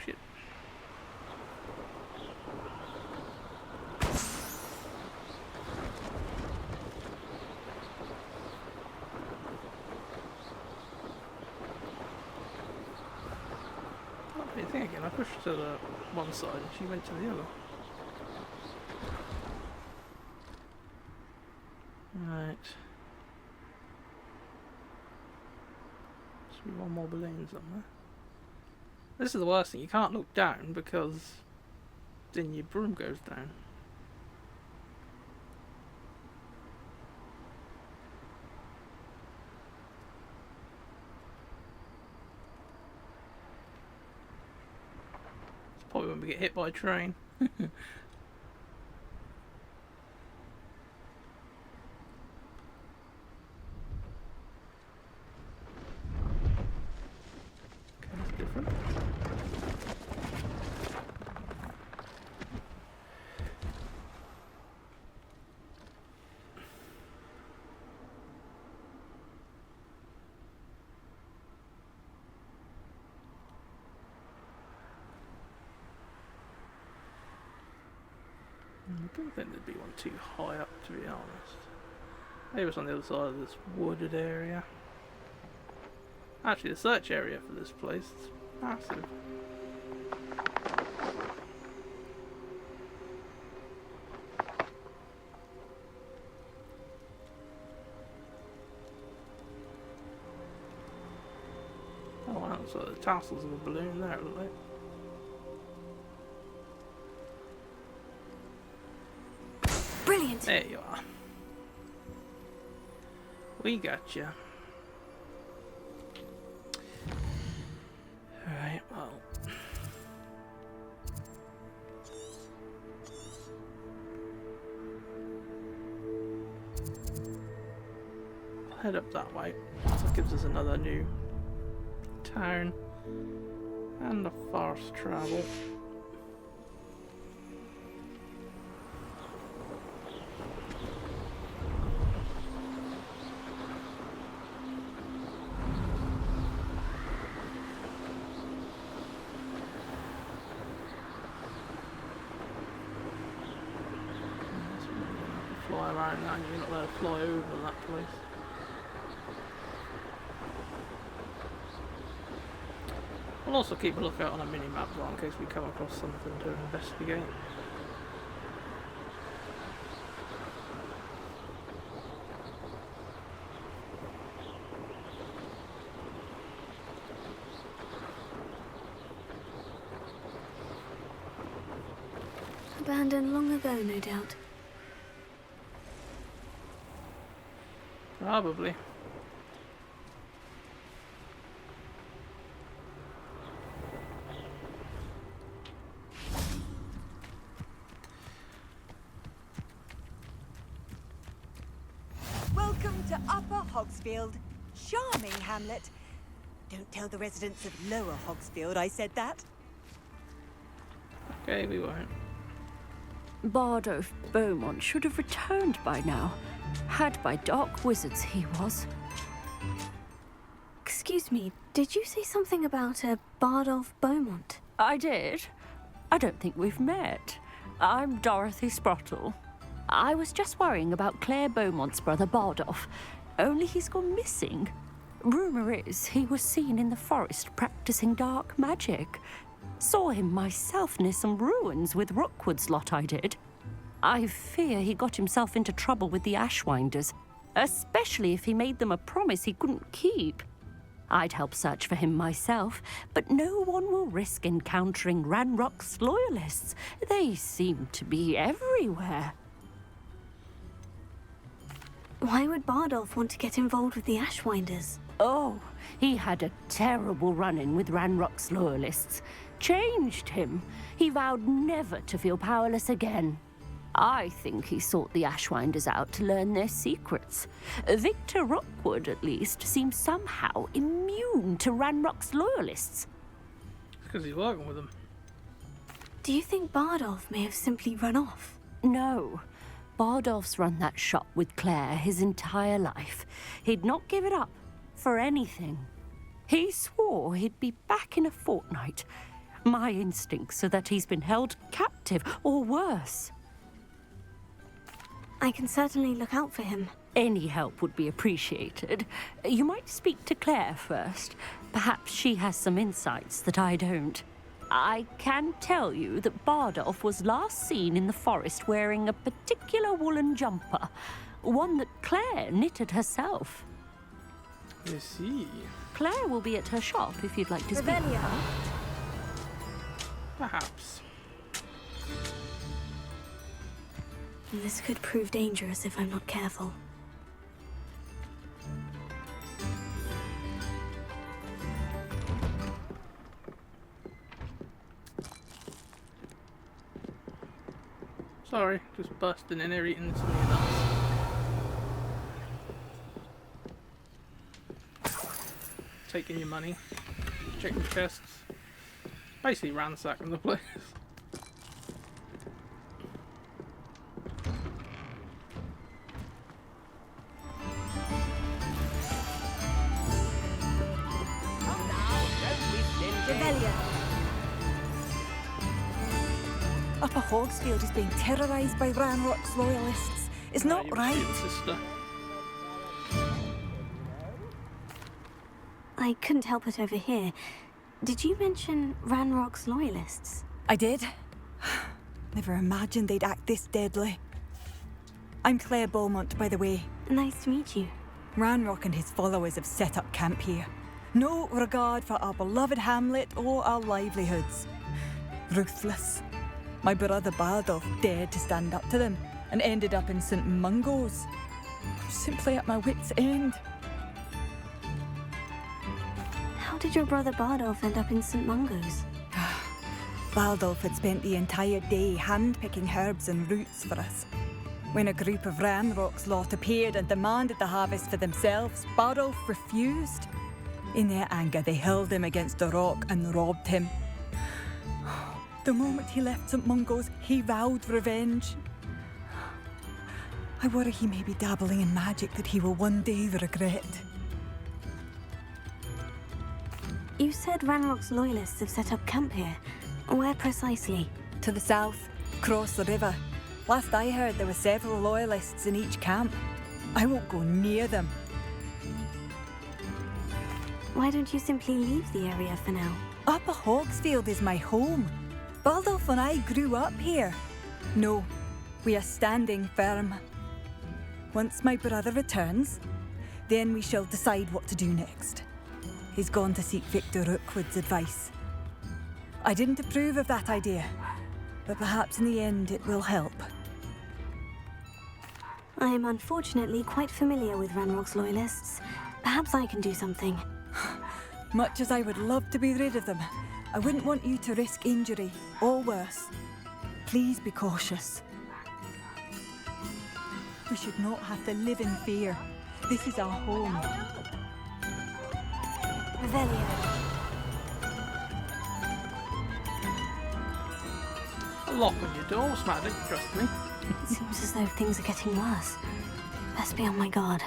S1: Shit. What do you think again? I pushed to the one side and she went to the other. Right. Should be one more balloon somewhere. This is the worst thing, you can't look down because then your broom goes down. It's probably when we get hit by a train. That's different. I don't think there'd be one too high up, to be honest. Maybe it's on the other side of this wooded area. Actually, the search area for this place is massive. Oh wow, so the tassels of a balloon there, look like.
S3: Brilliant.
S1: There you are. We got you. Alright, well. I'll head up that way. That gives us another new town and a fast travel. Fly around that and you're not allowed to fly over that place. We'll also keep a lookout on a mini-map as well in case we come across something to investigate.
S3: Abandoned long ago, no doubt.
S1: Probably.
S14: Welcome to Upper Hogsfield. Charming hamlet. Don't tell the residents of Lower Hogsfield I said that.
S1: Okay, we won't.
S15: Bardolph Beaumont should have returned by now. Had by dark wizards, he was.
S3: Excuse me, did you say something about a Bardolph Beaumont?
S15: I did. I don't think we've met. I'm Dorothy Sprottle. I was just worrying about Claire Beaumont's brother Bardolph, only he's gone missing. Rumour is he was seen in the forest practicing dark magic. Saw him myself near some ruins with Rookwood's lot, I did. I fear he got himself into trouble with the Ashwinders, especially if he made them a promise he couldn't keep. I'd help search for him myself, but no one will risk encountering Ranrock's loyalists. They seem to be everywhere.
S3: Why would Bardolph want to get involved with the Ashwinders?
S15: Oh, he had a terrible run-in with Ranrock's loyalists. Changed him. He vowed never to feel powerless again. I think he sought the Ashwinders out to learn their secrets. Victor Rookwood, at least, seems somehow immune to Ranrock's loyalists.
S1: It's because he's working with them.
S3: Do you think Bardolph may have simply run off?
S15: No. Bardolph's run that shop with Claire his entire life. He'd not give it up for anything. He swore he'd be back in a fortnight. My instincts are that he's been held captive, or worse.
S3: I can certainly look out for him.
S15: Any help would be appreciated. You might speak to Claire first. Perhaps she has some insights that I don't. I can tell you that Bardolph was last seen in the forest wearing a particular woolen jumper, one that Claire knitted herself.
S1: I see.
S15: Claire will be at her shop if you'd like to speak with her.
S1: Perhaps.
S3: This could prove dangerous if I'm not careful.
S1: Sorry, just busting in here eating some of your nuts. Taking your money. Checking chests. Basically ransacking the place.
S14: Upper Hogsfield is being terrorised by Ranrock's loyalists. It's not right.
S1: Sister.
S3: I couldn't help but overhear. Did you mention Ranrock's loyalists?
S14: I did. Never imagined they'd act this deadly. I'm Claire Beaumont, by the way.
S3: Nice to meet you.
S14: Ranrock and his followers have set up camp here. No regard for our beloved hamlet or our livelihoods. Ruthless. My brother Bardolph dared to stand up to them and ended up in St. Mungo's. I'm simply at my wit's end.
S3: How did your brother Bardolph end up in St. Mungo's?
S14: Bardolph had spent the entire day hand-picking herbs and roots for us. When a group of Ranrock's lot appeared and demanded the harvest for themselves, Bardolph refused. In their anger, they hurled him against a rock and robbed him. The moment he left St. Mungo's, he vowed revenge. I worry he may be dabbling in magic that he will one day regret.
S3: You said Ranrock's loyalists have set up camp here. Where precisely?
S14: To the south, across the river. Last I heard, there were several loyalists in each camp. I won't go near them.
S3: Why don't you simply leave the area for now?
S14: Upper Hogsfield is my home. Bardolph and I grew up here. No, we are standing firm. Once my brother returns, then we shall decide what to do next. He's gone to seek Victor Rookwood's advice. I didn't approve of that idea, but perhaps in the end it will help.
S3: I am unfortunately quite familiar with Ranrock's loyalists. Perhaps I can do something.
S14: Much as I would love to be rid of them, I wouldn't want you to risk injury, or worse. Please be cautious. We should not have to live in fear. This is our home.
S3: Revelio.
S1: A lock on your door, Smack, don't you trust me?
S3: It seems as though things are getting worse. Best be on my guard.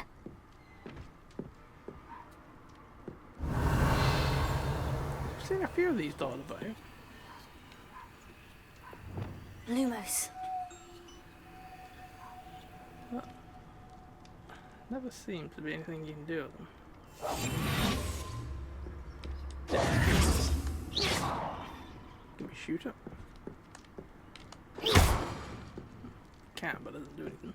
S1: I've seen a few of these dot about.
S3: Lumos.
S1: Never seems to be anything you can do with them. Can we shoot it? Can, but it doesn't do anything.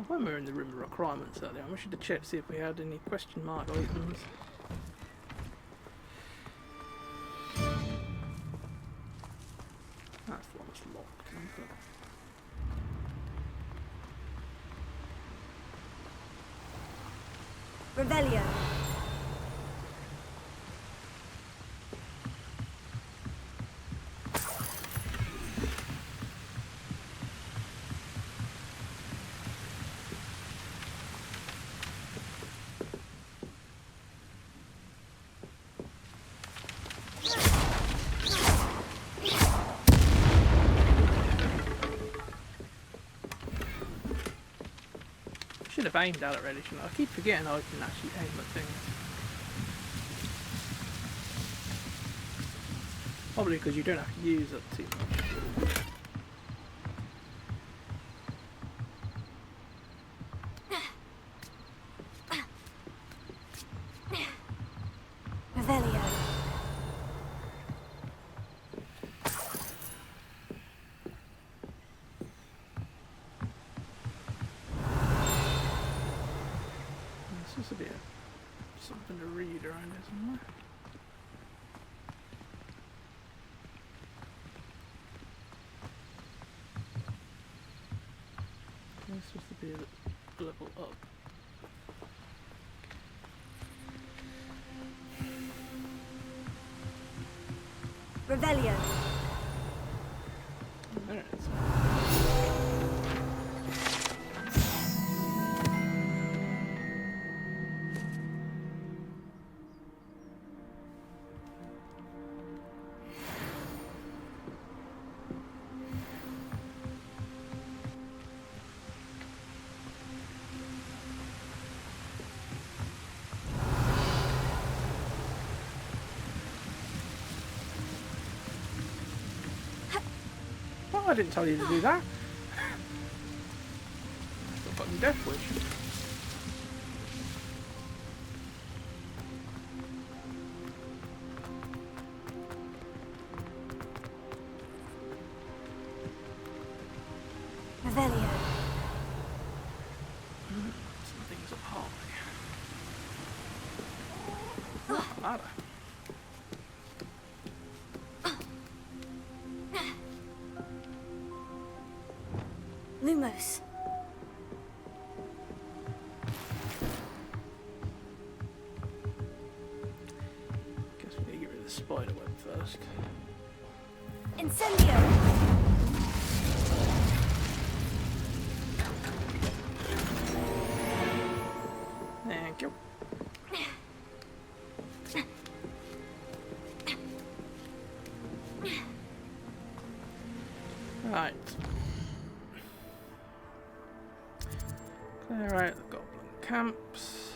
S1: When we were in the room of requirements earlier, I should have checked to see if we had any question mark items. That's the one that's locked, isn't it?
S3: Revelio.
S1: Should have aimed at it really, shouldn't I? I keep forgetting I can actually aim at things. Probably because you don't have to use it too much.
S3: Revelio.
S1: This would be something to read around here somewhere. This is supposed to be a level up.
S3: Revelio.
S1: There it is. I didn't tell you to do that. It's a fucking death wish.
S3: Revelio.
S1: Something's up high. Oh, ladder.
S3: Lumos.
S1: Guess we need to get rid of the spider web first.
S3: Incendio.
S1: Thank you. Right. Clear out the goblin camps.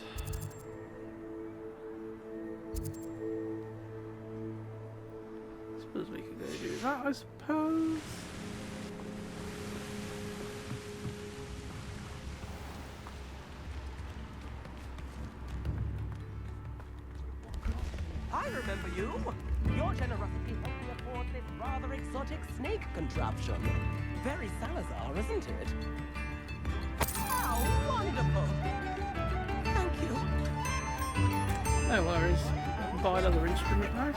S1: Suppose we could go do that, I suppose.
S16: I remember you. Your generosity helped me afford this rather exotic snake contraption. Very Salazar, isn't it? How wonderful! Thank you.
S1: No worries. I can buy another instrument now.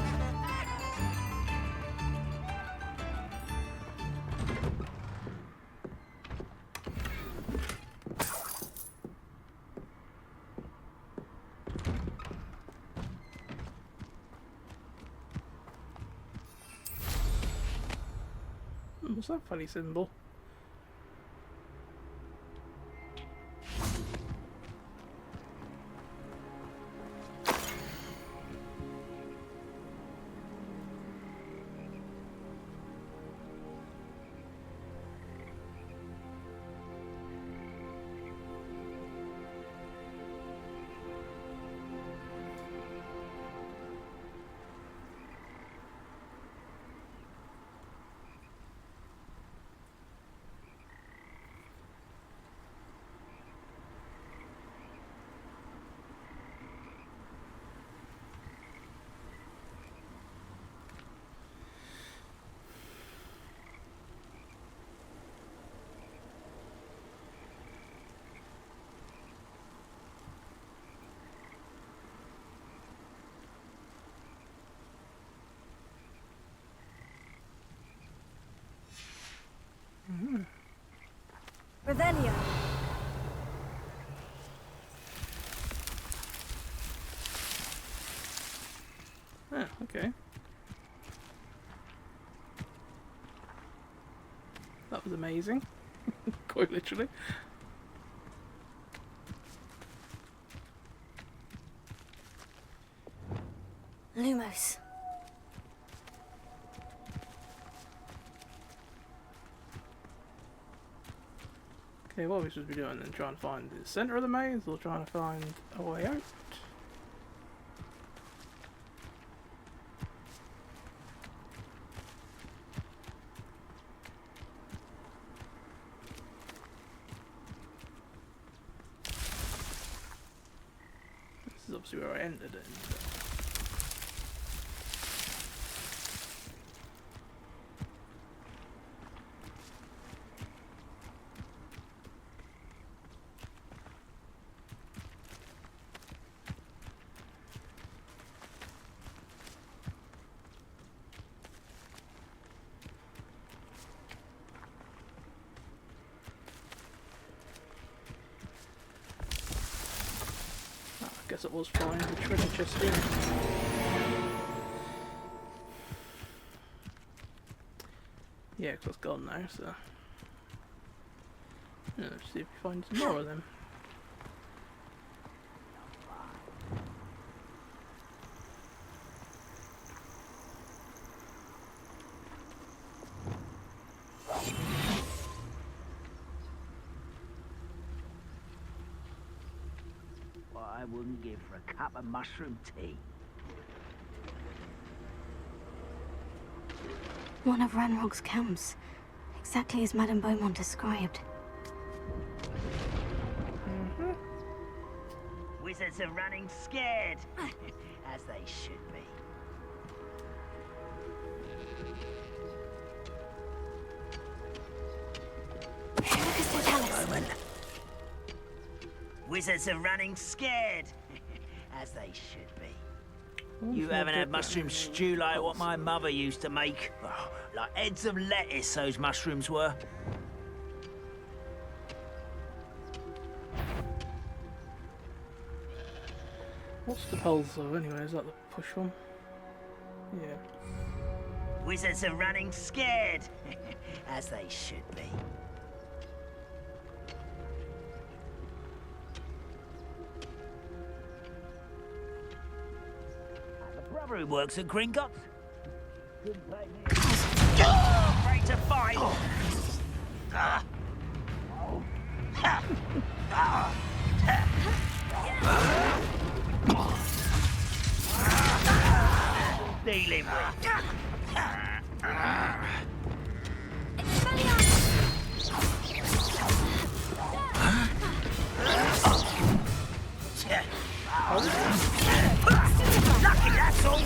S1: What's that funny symbol?
S3: Revelio.
S1: Ah, okay. That was amazing. Quite literally.
S3: Lumos.
S1: Okay, what are we supposed to be doing then? Trying to find the centre of the maze or trying to find a way out? This is obviously where I ended it. I guess it was fine, the treasure chest here. Yeah, because it's gone now, so... Yeah, let's see if we find some more of them.
S17: I wouldn't give for a cup of mushroom tea.
S3: One of Ranrock's camps. Exactly as Madame Beaumont described.
S17: Wizards are running scared, as they should be. Wizards are running scared, as they should be. You haven't had mushroom stew like what my mother used to make. Oh, like heads of lettuce, those mushrooms were.
S1: What's the pulse though anyway? Is that the push one? Yeah.
S17: Wizards are running scared, as they should be. Brother who works at Gringotts. Couldn't pay me. Afraid to fight. Dealing with. Lucky, that's all.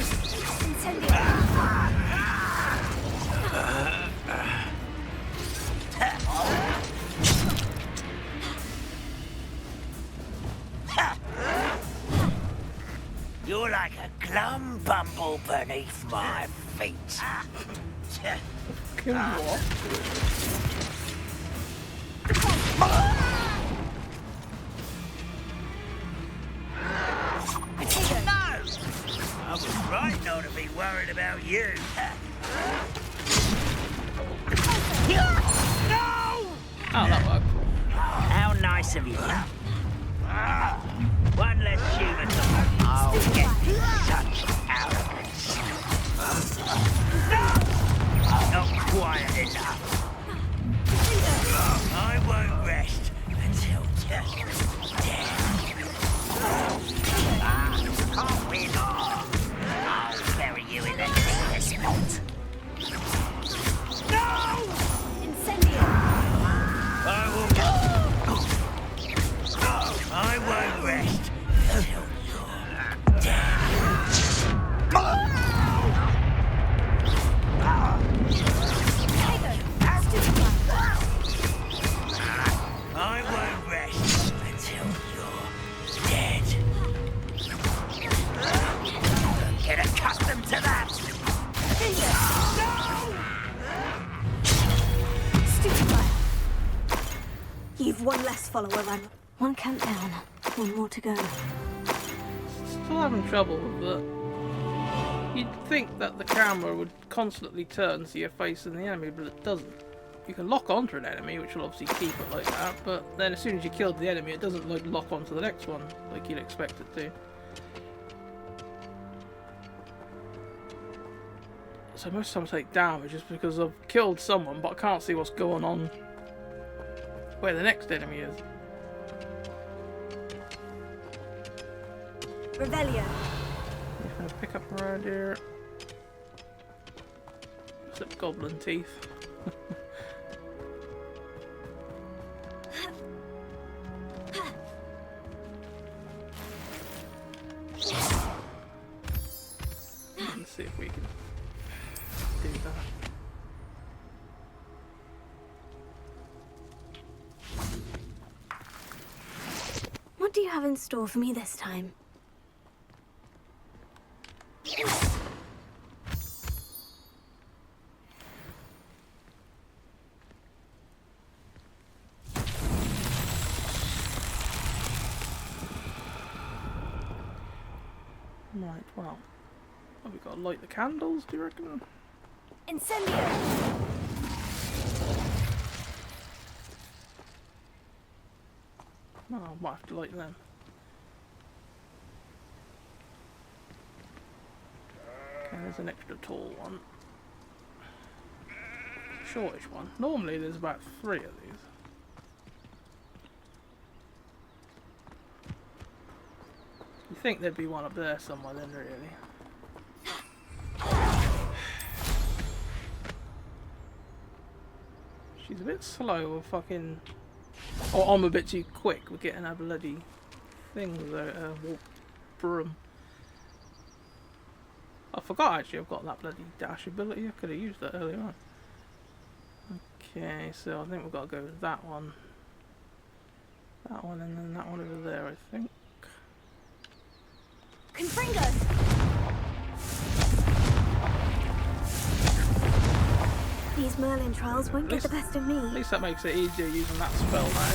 S17: You're like a glum bumble beneath my feet.
S1: What?
S17: I was right not to be worried about you.
S1: Oh, that worked.
S17: How nice of you. One less human. I'll get such arrogance. Not quiet enough. I won't rest until you're dead. Can't win. I'll bury you in the deepest spot. No!
S3: Incendio!
S17: I won't rest until you're dead. I won't rest until you're dead. Get accustomed to that.
S3: You've one less follower, Ram. One countdown. One more to go.
S1: Still having trouble with that. You'd think that the camera would constantly turn so you're facing the enemy, but it doesn't. You can lock onto an enemy, which will obviously keep it like that, but then as soon as you killed the enemy, it doesn't like lock onto the next one like you'd expect it to. So most times I take damage just because I've killed someone, but I can't see what's going on where the next enemy is.
S3: Revelio.
S1: I'm gonna pick up around here. Except goblin teeth. Let's see if we can do that.
S3: What do you have in store for me this time?
S1: Right, well. Have we got to light the candles, do you reckon?
S3: Incendio!
S1: No, I might have to light them. Okay, there's an extra tall one. Shortish one. Normally there's about 3 of these. You think there'd be one up there somewhere then, really. She's a bit slow with fucking... Or I'm a bit too quick with getting her bloody things out, walk broom. I forgot actually I've got that bloody dash ability. I could have used that earlier on. Okay, so I think we've got to go with that one. That one and then that one over there, I think.
S3: Confringo! These Merlin trials won't get the best of me.
S1: At least that makes it easier using that spell now.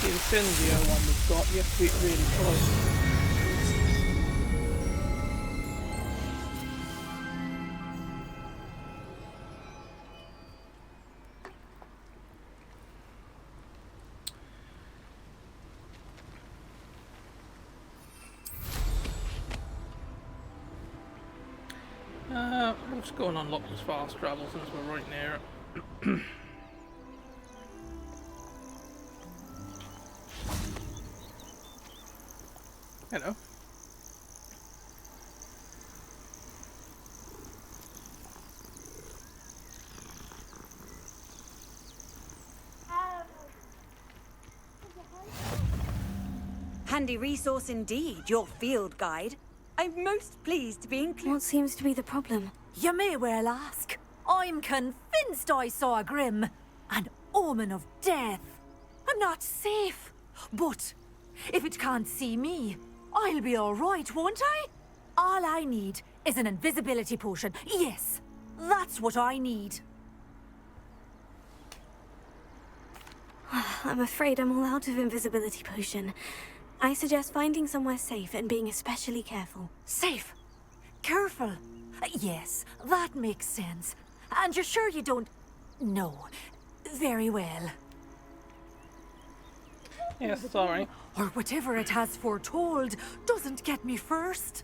S1: The Incendio one we've got, you have to be really close. We'll just go and unlock this fast travel since we're right near it. Hello.
S14: Handy resource indeed, your field guide. I'm most pleased to be included.
S3: What seems to be the problem?
S18: You may well ask. I'm convinced I saw a grim, an omen of death. I'm not safe, but if it can't see me, I'll be all right, won't I? All I need is an invisibility potion. Yes, that's what I need.
S3: I'm afraid I'm all out of invisibility potion. I suggest finding somewhere safe and being especially careful.
S18: Safe? Careful? Yes, that makes sense. And you're sure you don't... No. Very well.
S1: Yes, sorry.
S18: Or whatever it has foretold doesn't get me first.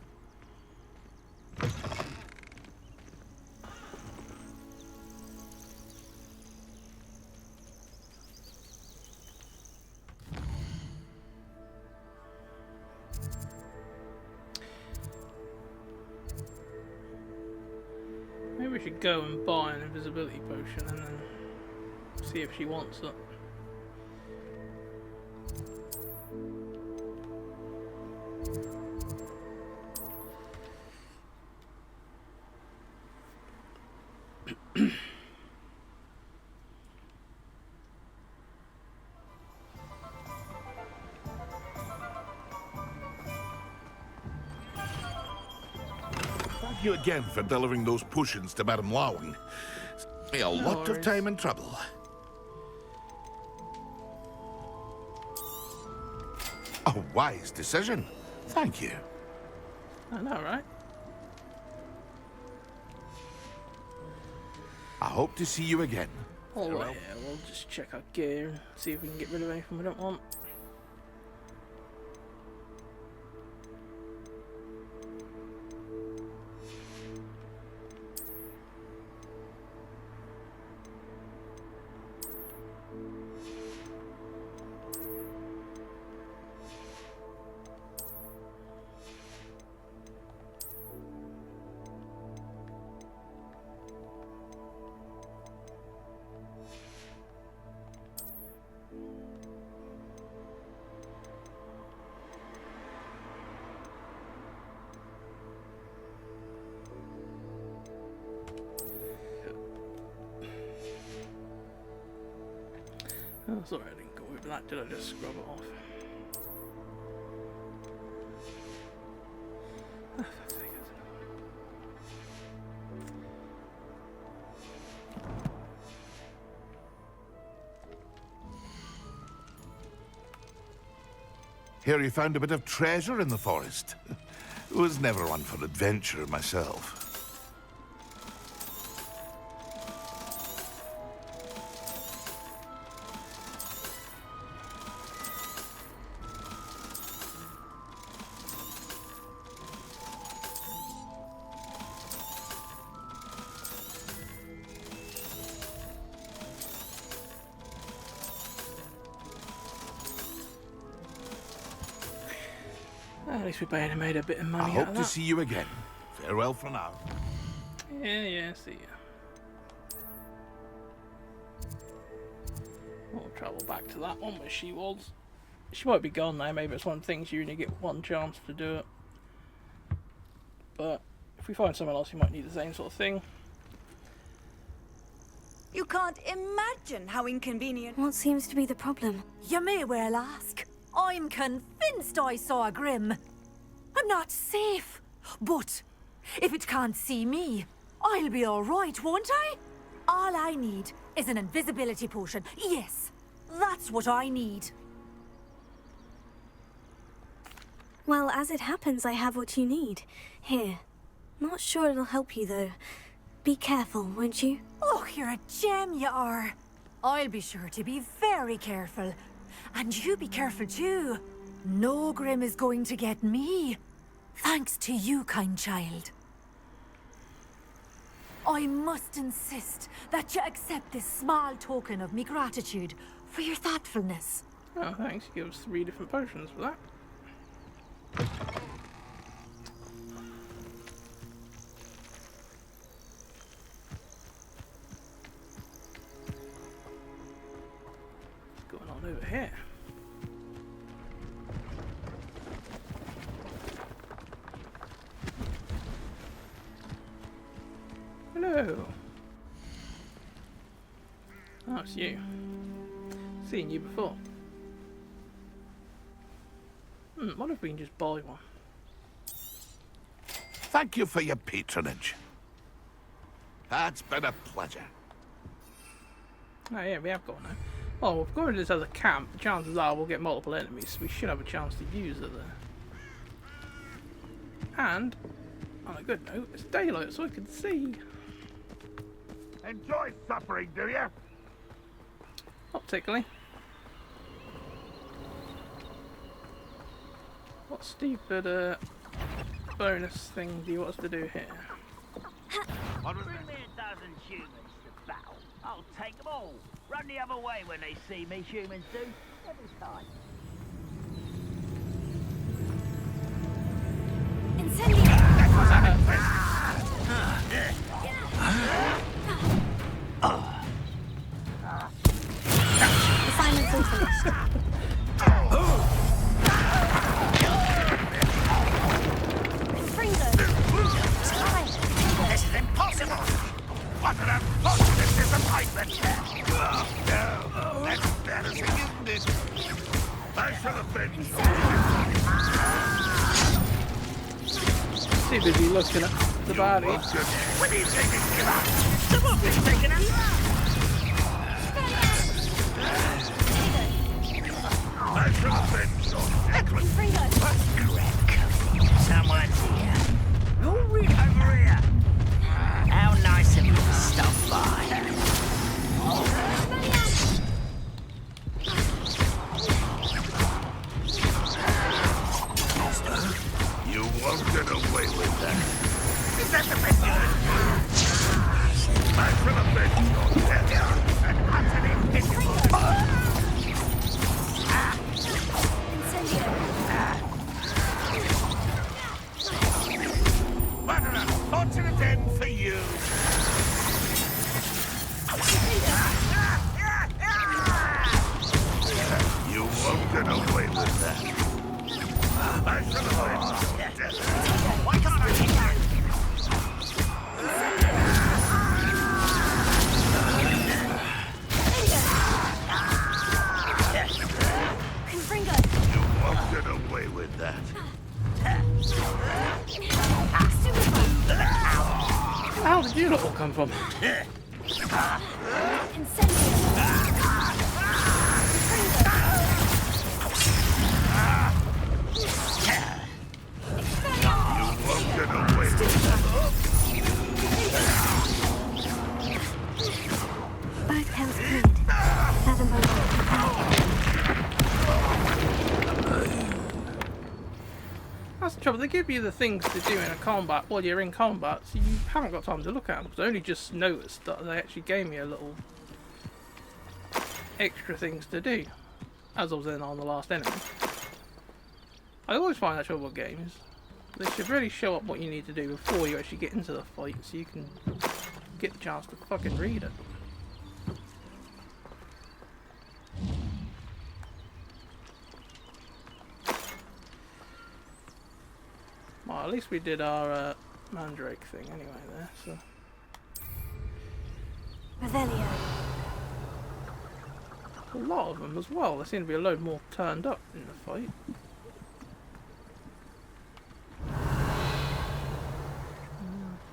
S1: Maybe we should go and buy an invisibility potion and then see if she wants it.
S19: Thank you again for delivering those potions to Madame Lawing. Saved me a lot of time and trouble. A wise decision. Thank you.
S1: I know, right?
S19: I hope to see you again.
S1: Oh, yeah, we'll just check our gear and see if we can get rid of anything we don't want. Oh, sorry, I didn't go over that, did I? Just scrub it off. Ah, for figures.
S19: Here you found a bit of treasure in the forest. Was never one for adventure myself.
S1: At least we made a bit of money
S19: I
S1: out
S19: hope
S1: of
S19: to
S1: that.
S19: see you again. Farewell for now.
S1: Yeah, see ya. We'll travel back to that one where she was. She might be gone now, maybe it's one of the things you only get one chance to do it. But if we find someone else who might need the same sort of thing.
S14: You can't imagine how inconvenient.
S3: What seems to be the problem?
S18: You may well ask. I'm convinced I saw a Grim. I'm not safe. But if it can't see me, I'll be all right, won't I? All I need is an invisibility potion. Yes, that's what I need.
S3: Well, as it happens, I have what you need. Here. Not sure it'll help you, though. Be careful, won't you?
S18: Oh, you're a gem, you are. I'll be sure to be very careful. And you be careful, too. No Grim is going to get me. Thanks to you, kind child. I must insist that you accept this small token of me gratitude for your thoughtfulness.
S1: Oh, thanks. You give us 3 different potions for that. What's going on over here? Hello. Oh, it's you. Seen you before. What if we can just buy one?
S19: Thank you for your patronage. That's been a pleasure.
S1: Oh yeah, we have got one now. Oh, if we're going to this other camp, the chances are we'll get multiple enemies, so we should have a chance to use it there. And, on a good note, it's daylight, so I can see.
S19: Enjoy suffering, do you?
S1: Not particularly. What stupid bonus thing do you want us to do here?
S17: Bring me a dozen humans to battle. I'll take them all. Run the other way when they see me, humans do. Every time.
S3: Assignment's all finished.
S19: This is impossible! What an unfortunate disappointment! No, that's embarrassing, isn't it? I shall avenge you.
S1: Too busy looking at the body.
S19: When do you think it's give up? Someone's taken a I shall avenge your
S17: Someone's here. You're really over here. How nice of you to stop by.
S19: You won't get away with that. Is that the best you can do? I shall avenge your death and utterly pitiful. What an unfortunate end for you! You won't get away with that. I shall avenge your death. Why can't I keep that? You won't get away with that.
S1: How did you lot all come from?
S3: Backhouse cleared. Fathom by
S1: That's the trouble. They give you the things to do in a combat while you're in combat, so you haven't got time to look at them. Because I only just noticed that they actually gave me a little extra things to do as I was in on the last enemy. I always find that trouble with games. They should really show up what you need to do before you actually get into the fight, so you can get the chance to fucking read it. Well, at least we did our Mandrake thing anyway there, so...
S3: Revelio.
S1: A lot of them as well. There seem to be a load more turned up in the fight.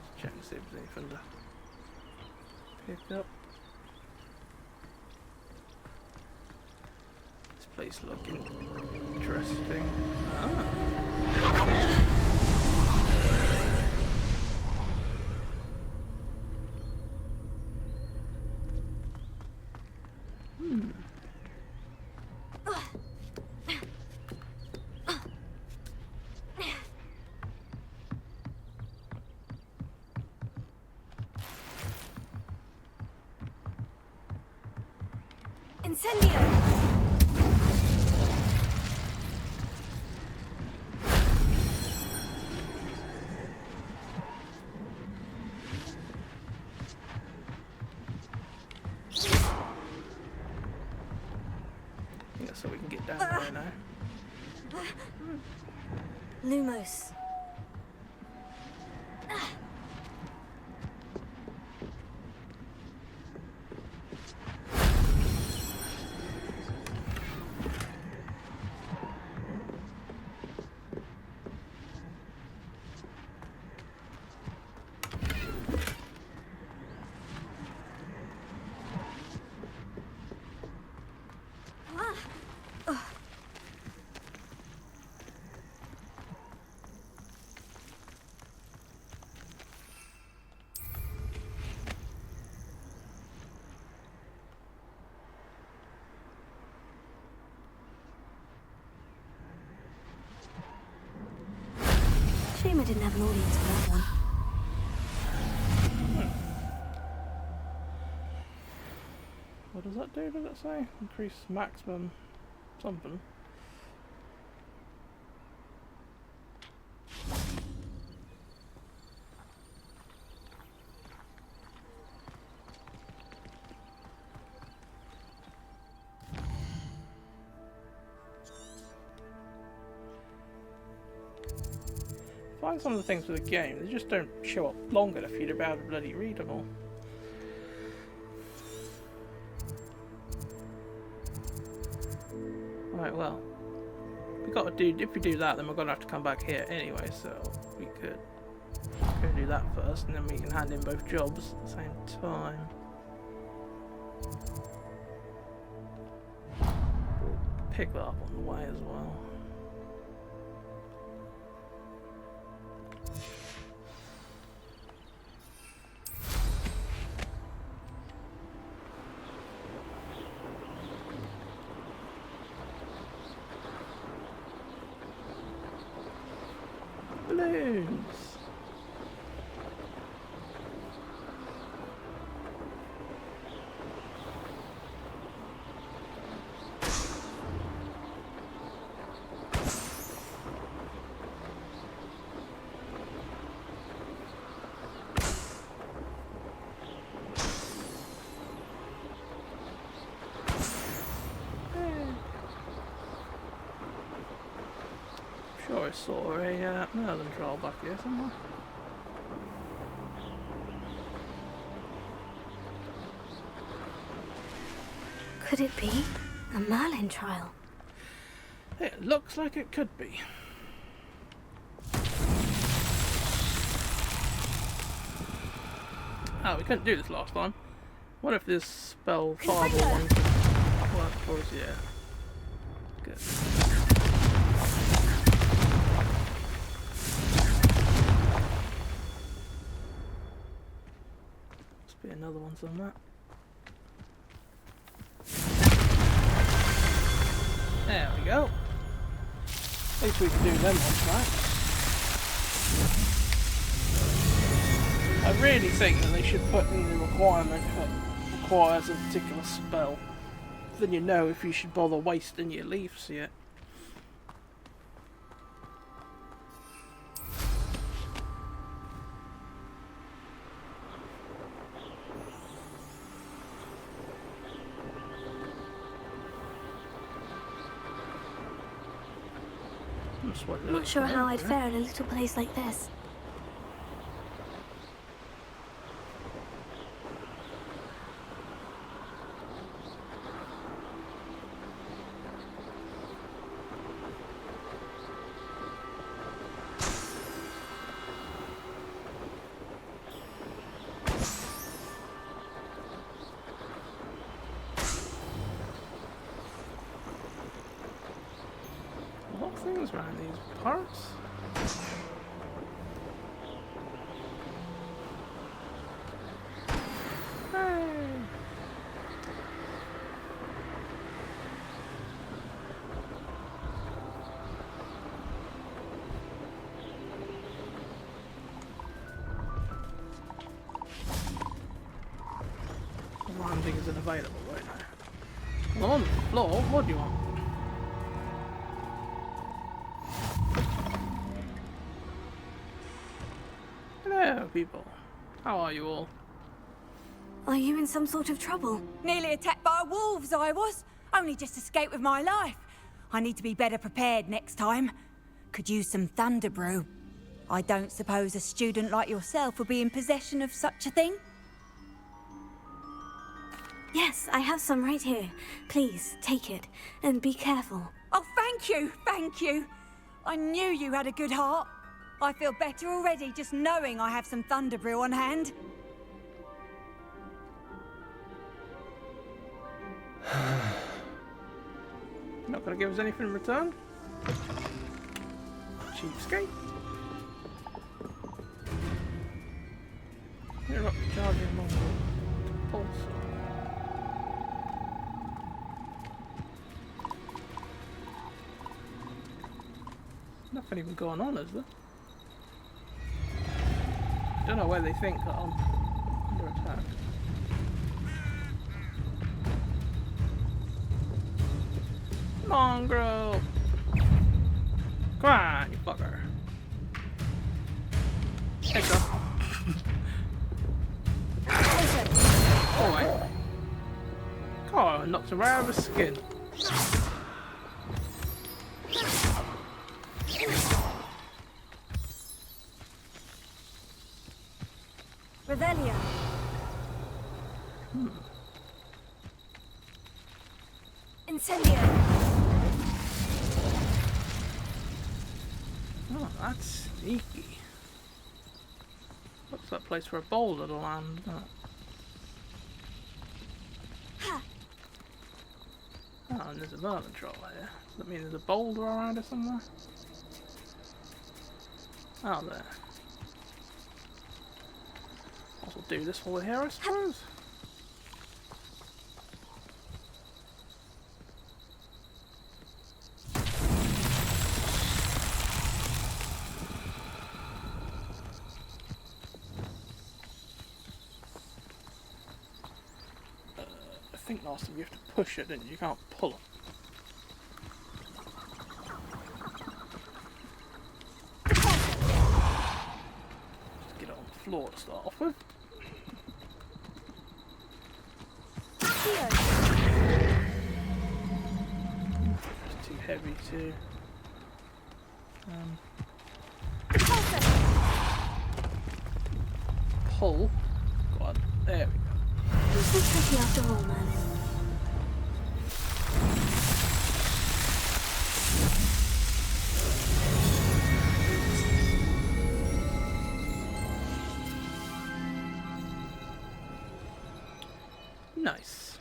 S1: Let's check and see if there's anything to pick up. This place looking interesting. Ah.
S3: Incendio!
S1: Yeah, so we can get down there now.
S3: Lumos. shame I didn't have an audience for that one.
S1: What does that do? Does it say? Increase maximum something. Find some of the things with the game, they just don't show up long enough for you to be able to bloody read them all. Right, well, we got to do. If we do that, then we're gonna have to come back here anyway. So we could go do that first, and then we can hand in both jobs at the same time. We'll pick that up on the way as well. Balloons. Sure, I saw a Merlin troll back here somewhere.
S3: Could it be a Merlin trial?
S1: It looks like it could be. Oh, we couldn't do this last time. What if this spell fireball one can work for us? Yeah. Good. Must be another one somewhere. There we go. At least we can do them ones, right? I really think that they should put in the requirement if it requires a particular spell. Then you know if you should bother wasting your leaves yet.
S3: I'm not sure how I'd fare in a little place like this.
S1: A lot of things around these parts. Hey. Landing isn't available right now. I'm on the floor, what do you want? Hello, people. How are you all?
S3: Are you in some sort of trouble?
S14: Nearly attacked by wolves, I was. Only just escaped with my life. I need to be better prepared next time. Could use some thunder brew. I don't suppose a student like yourself would be in possession of such a thing?
S3: Yes, I have some right here. Please, take it. And be careful.
S14: Oh, thank you, thank you. I knew you had a good heart. I feel better already just knowing I have some thunder brew on hand.
S1: Not gonna give us anything in return? Cheapskate. You're not charging my pulse. Nothing even going on, is there? don't know where they think that I'm under attack. Mongrel! Come on, you fucker. Heads up. Oh, wait. Oh, knocked him right out of his skin.
S3: Revelia. Incendio.
S1: Oh, that's sneaky. Looks like a place for a boulder to land, doesn't it? Oh, and there's a vermin troll here. Does that mean there's a boulder around it somewhere? Oh, there. I'll do this while we're here, I suppose. I think last time you have to push it, didn't you? You can't pull it. Just get it on the floor to start off with. It's too heavy to... pull. God, there we go.
S3: It's so tricky after all, man.
S1: Nice.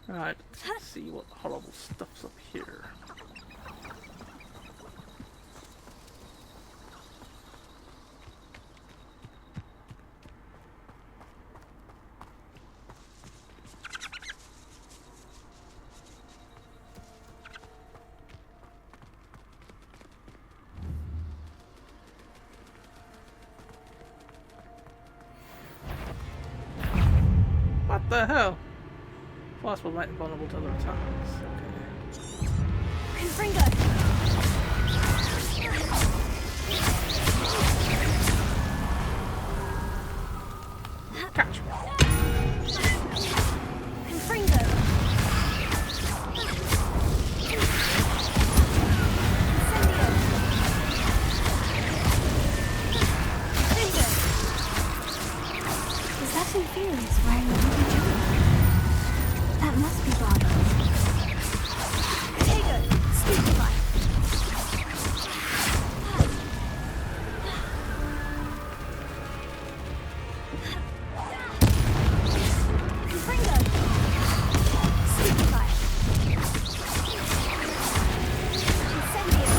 S1: Right, let's see what horrible stuff's up here. What the hell? Fast will make them vulnerable to other attacks. Okay.
S3: Confringo.
S1: Catch me.
S3: Confringo. Is that Inferior's wearing a ruby jewel? That must be Bardo. Tego, stupefy. Confringo. Stupefy. Incendio.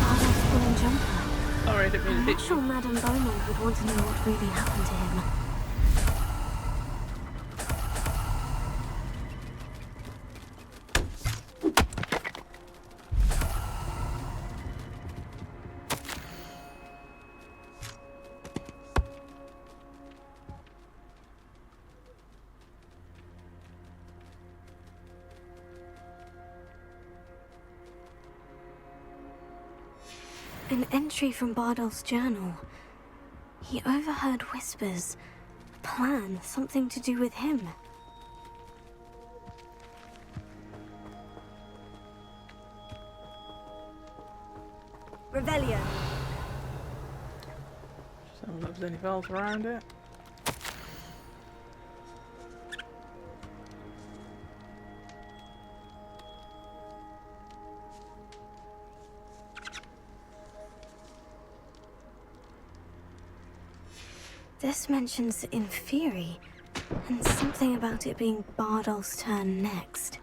S3: Bardo's full and jumper.
S1: Sorry, I didn't mean to
S3: I'm
S1: hit
S3: not sure Madame Beaumont would want to know what really happened to him. An entry from Bardolph's journal. He overheard whispers. A plan, something to do with him. Revelio.
S1: Just have a look if there's anything else around it.
S3: This mentions Inferi, and something about it being Bardolph's turn next.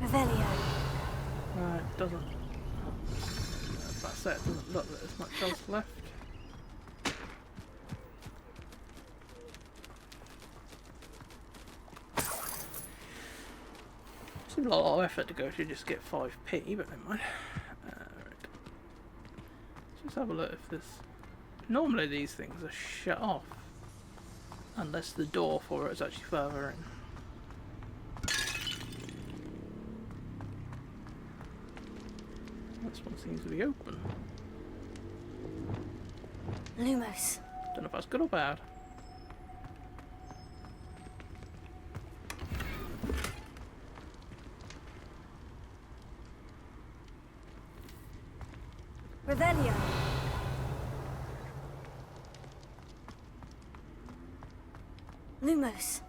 S3: Revelio.
S1: It doesn't. say, it doesn't look like there's much else left. Seems a lot of effort to go to just get 5p, but never mind. Right. Let's just have a look if this. Normally these things are shut off, unless the door for it is actually further in. This one seems to be open.
S3: Lumos.
S1: Don't know if that's good or bad.
S14: Revelio.
S3: Lumos.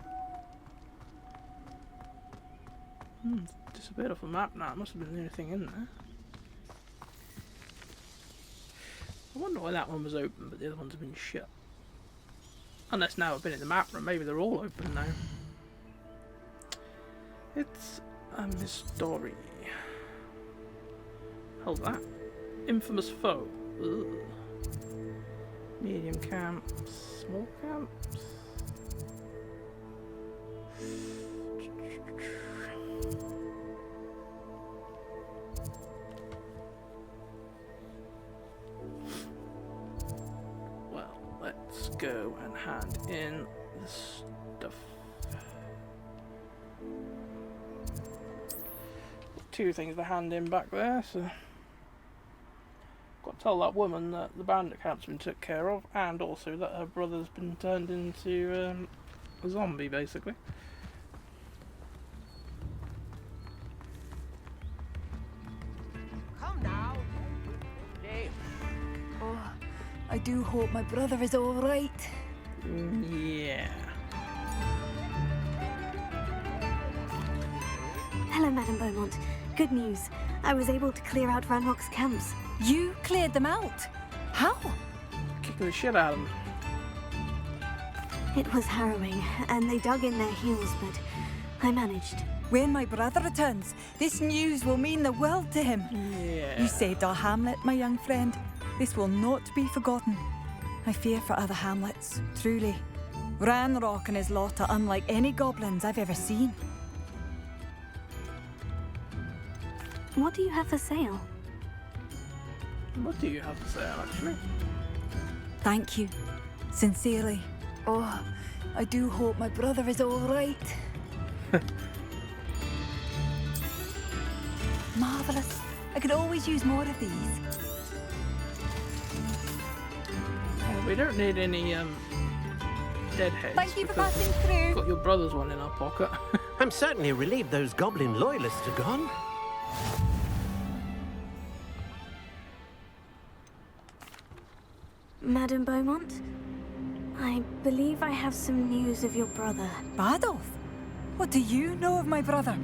S1: Disappeared off the map now. It must have been the only thing in there. I wonder why that one was open, but the other ones have been shut. Unless now I've been in the map room, maybe they're all open now. It's a mystery. Hold that. Infamous foe. Ugh. Medium camps. Small camps. Well, let's go and hand in the stuff. Two things to hand in back there, so got to tell that woman that the bandit camp's been took care of, and also that her brother's been turned into a zombie, basically.
S16: Come now.
S14: Oh, I do hope my brother is all right.
S1: Yeah.
S3: Hello, Madame Beaumont. Good news. I was able to clear out Ranrock's camps.
S14: You cleared them out? How?
S1: Kicking the shit out of them.
S3: It was harrowing, and they dug in their heels, but I managed.
S14: When my brother returns, this news will mean the world to him.
S1: Yeah.
S14: You saved our hamlet, my young friend. This will not be forgotten. I fear for other hamlets, truly. Ranrock and his lot are unlike any goblins I've ever seen.
S3: What do you have for sale?
S1: What do you have to say, actually?
S14: Thank you. Sincerely. Oh, I do hope my brother is all right. Marvellous. I could always use more of these.
S1: Well, we don't need any dead heads.
S14: Thank you for passing through.
S1: Got your brother's one in our pocket.
S12: I'm certainly relieved those goblin loyalists are gone.
S3: Madame Beaumont, I believe I have some news of your brother.
S14: Bardolph? What do you know of my brother?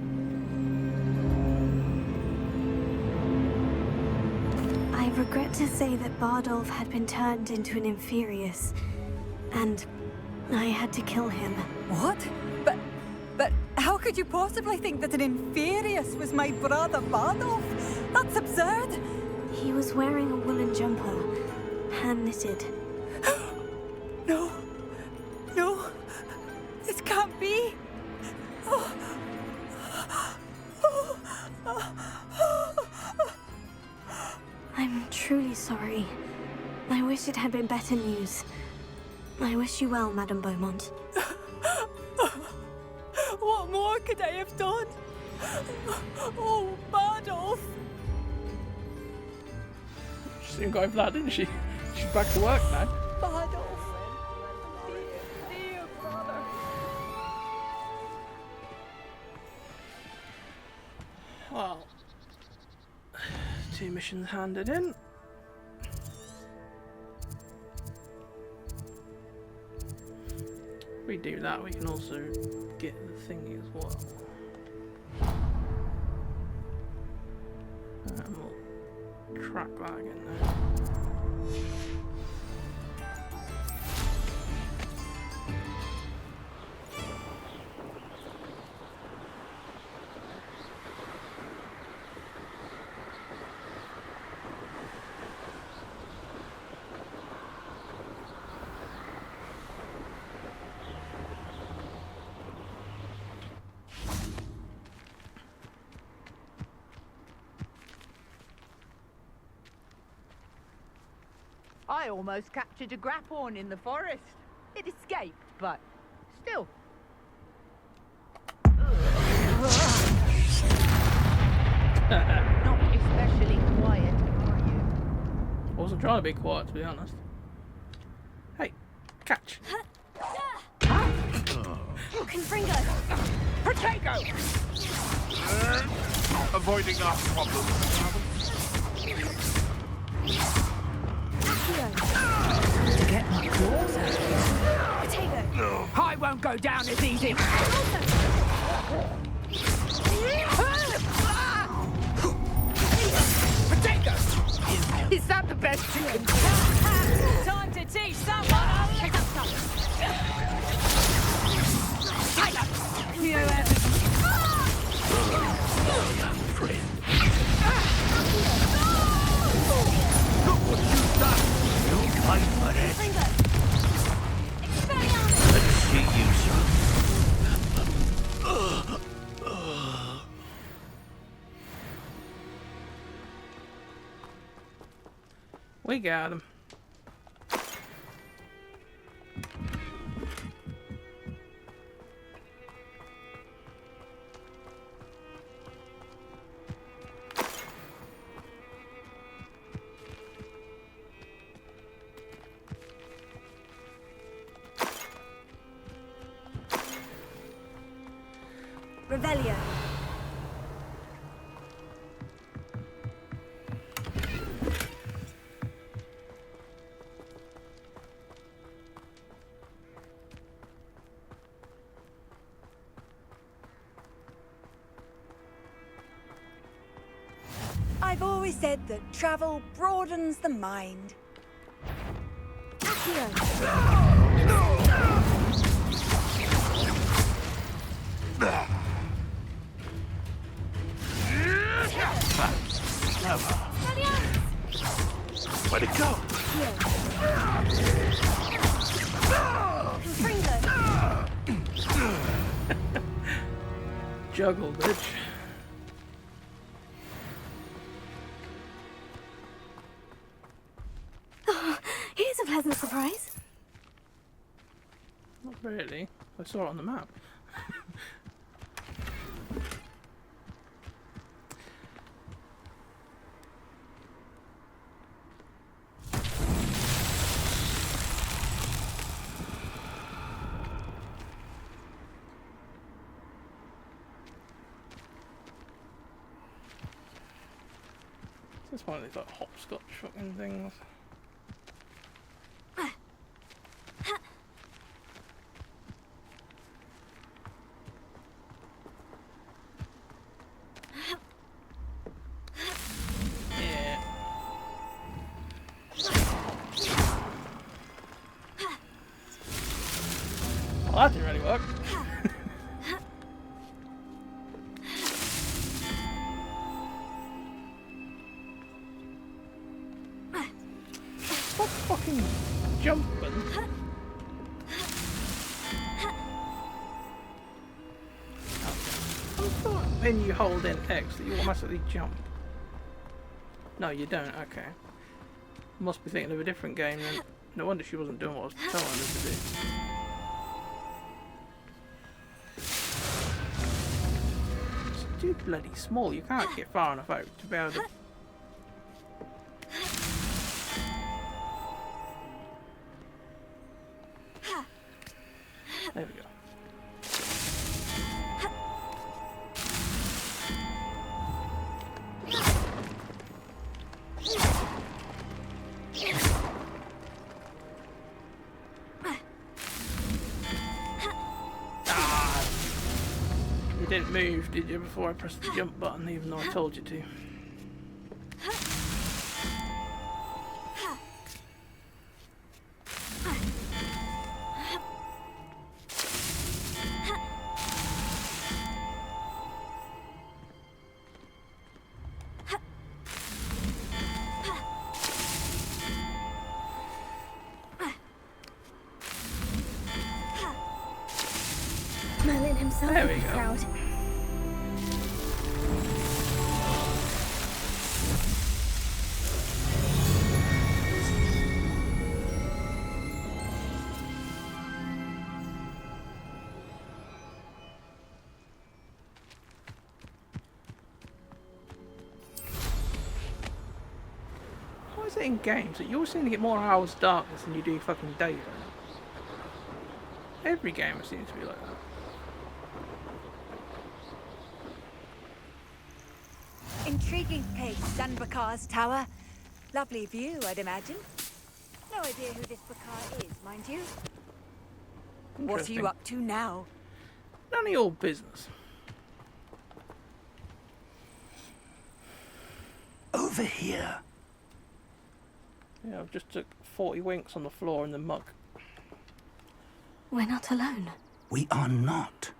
S3: I regret to say that Bardolph had been turned into an Inferius, and I had to kill him.
S14: What? But how could you possibly think that an Inferius was my brother Bardolph? That's absurd!
S3: He was wearing a woolen jumper, hand-knitted.
S14: No. No. This can't be. Oh.
S3: I'm truly sorry. I wish it had been better news. I wish you well, Madame Beaumont.
S14: What more could I have done? Oh, Bardolph!
S1: She seemed quite flat, didn't she? She's back to work now.
S14: Bardolph! Dear brother!
S1: Well, 2 missions handed in. If we do that, we can also get the thingy as well. And we'll track that again now.
S20: I almost captured a grapphorn in the forest. It escaped, but still. Not especially quiet, are you?
S1: I wasn't trying to be quiet, to be honest. Hey, catch.
S3: Confringo!
S20: Protego!
S19: Avoiding our problems.
S18: To get my claws out.
S3: Protego!
S20: I won't go down as easy. Protego! Is that the best you can do?
S15: Time to teach someone!
S19: Look what you've done! You'll fight for it. Let's see you, son.
S1: We got him.
S3: Revelio.
S14: I've always said that travel broadens the mind.
S19: Where'd it go?
S1: Juggle, bitch.
S3: Oh, here's a pleasant surprise.
S1: Not really. I saw it on the map. It's one of these like hopscotch fucking things. Yeah. Well, that didn't really work. Stop fucking jumping. I thought when you hold in X that you automatically jump. No, you don't. Okay. Must be thinking of a different game then. No wonder she wasn't doing what I was telling her to do. It's too bloody small. You can't get far enough out to be able to. There we go. Ah! You didn't move, did you, before I pressed the jump button, even though I told you to?
S3: Merlin himself
S1: There
S3: would
S1: we
S3: be
S1: go.
S3: proud.
S1: Why is it in games that you always seem to get more hours of darkness than you do fucking daylight? Every game seems to be like that.
S14: Intriguing place, Dunbakar's tower. Lovely view, I'd imagine. No idea who this Bakar is, mind you. What are you up to now?
S1: None of your business.
S5: Over here.
S1: Yeah, I've just took 40 winks on the floor in the muck.
S3: We're not alone.
S5: We are not.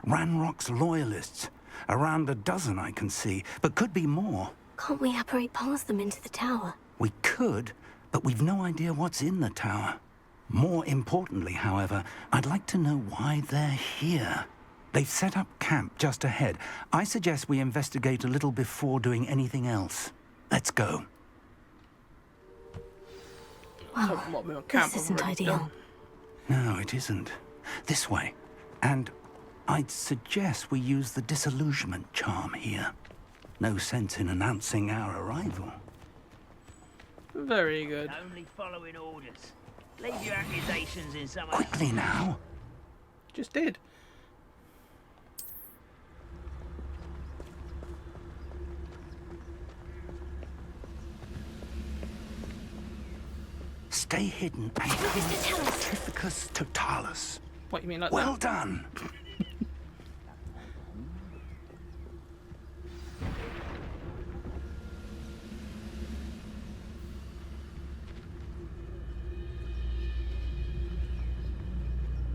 S5: Ranrock's loyalists. Around a dozen I can see, but could be more.
S3: Can't we apparate past them into the tower?
S5: We could, but we've no idea what's in the tower. More importantly, however, I'd like to know why they're here. They've set up camp just ahead. I suggest we investigate a little before doing anything else. Let's go.
S3: Well, this isn't ideal.
S5: No, it isn't. This way. And I'd suggest we use the disillusionment charm here. No sense in announcing our arrival.
S1: Very good.
S17: Only following orders. Leave your accusations in someone
S5: Quickly now.
S1: Just did.
S5: Stay hidden and Trificus totalis.
S1: What, you mean like
S5: well
S1: that?
S5: Done.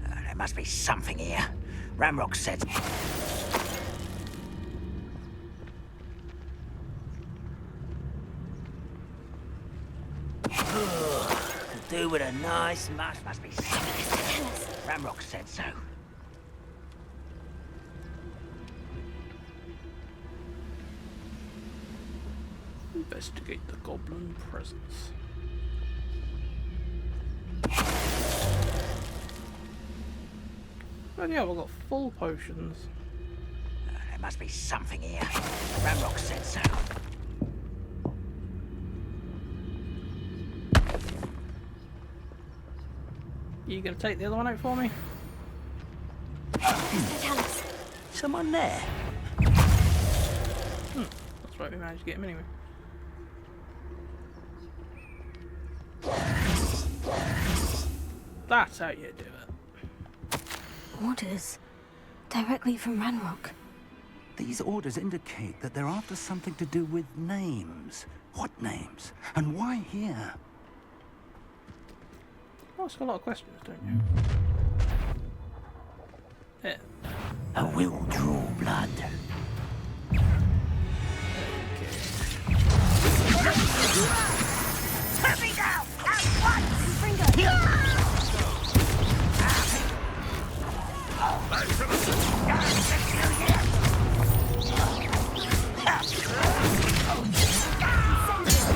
S17: There must be something here. Ranrock said. Could do with a nice mush. Must be something. Ranrock said so.
S1: Investigate the goblin presence. Oh yeah, we've got full potions.
S17: There must be something here. Ranrock said so.
S1: You gonna take the other one out for me?
S17: Someone there?
S1: That's right, we managed to get him anyway. That's how you do it.
S3: Orders. Directly from Ranrock.
S5: These orders indicate that they're after something to do with names. What names? And why here?
S1: You ask a lot of questions, don't you? Yeah.
S17: I will draw blood. Let me down! At once!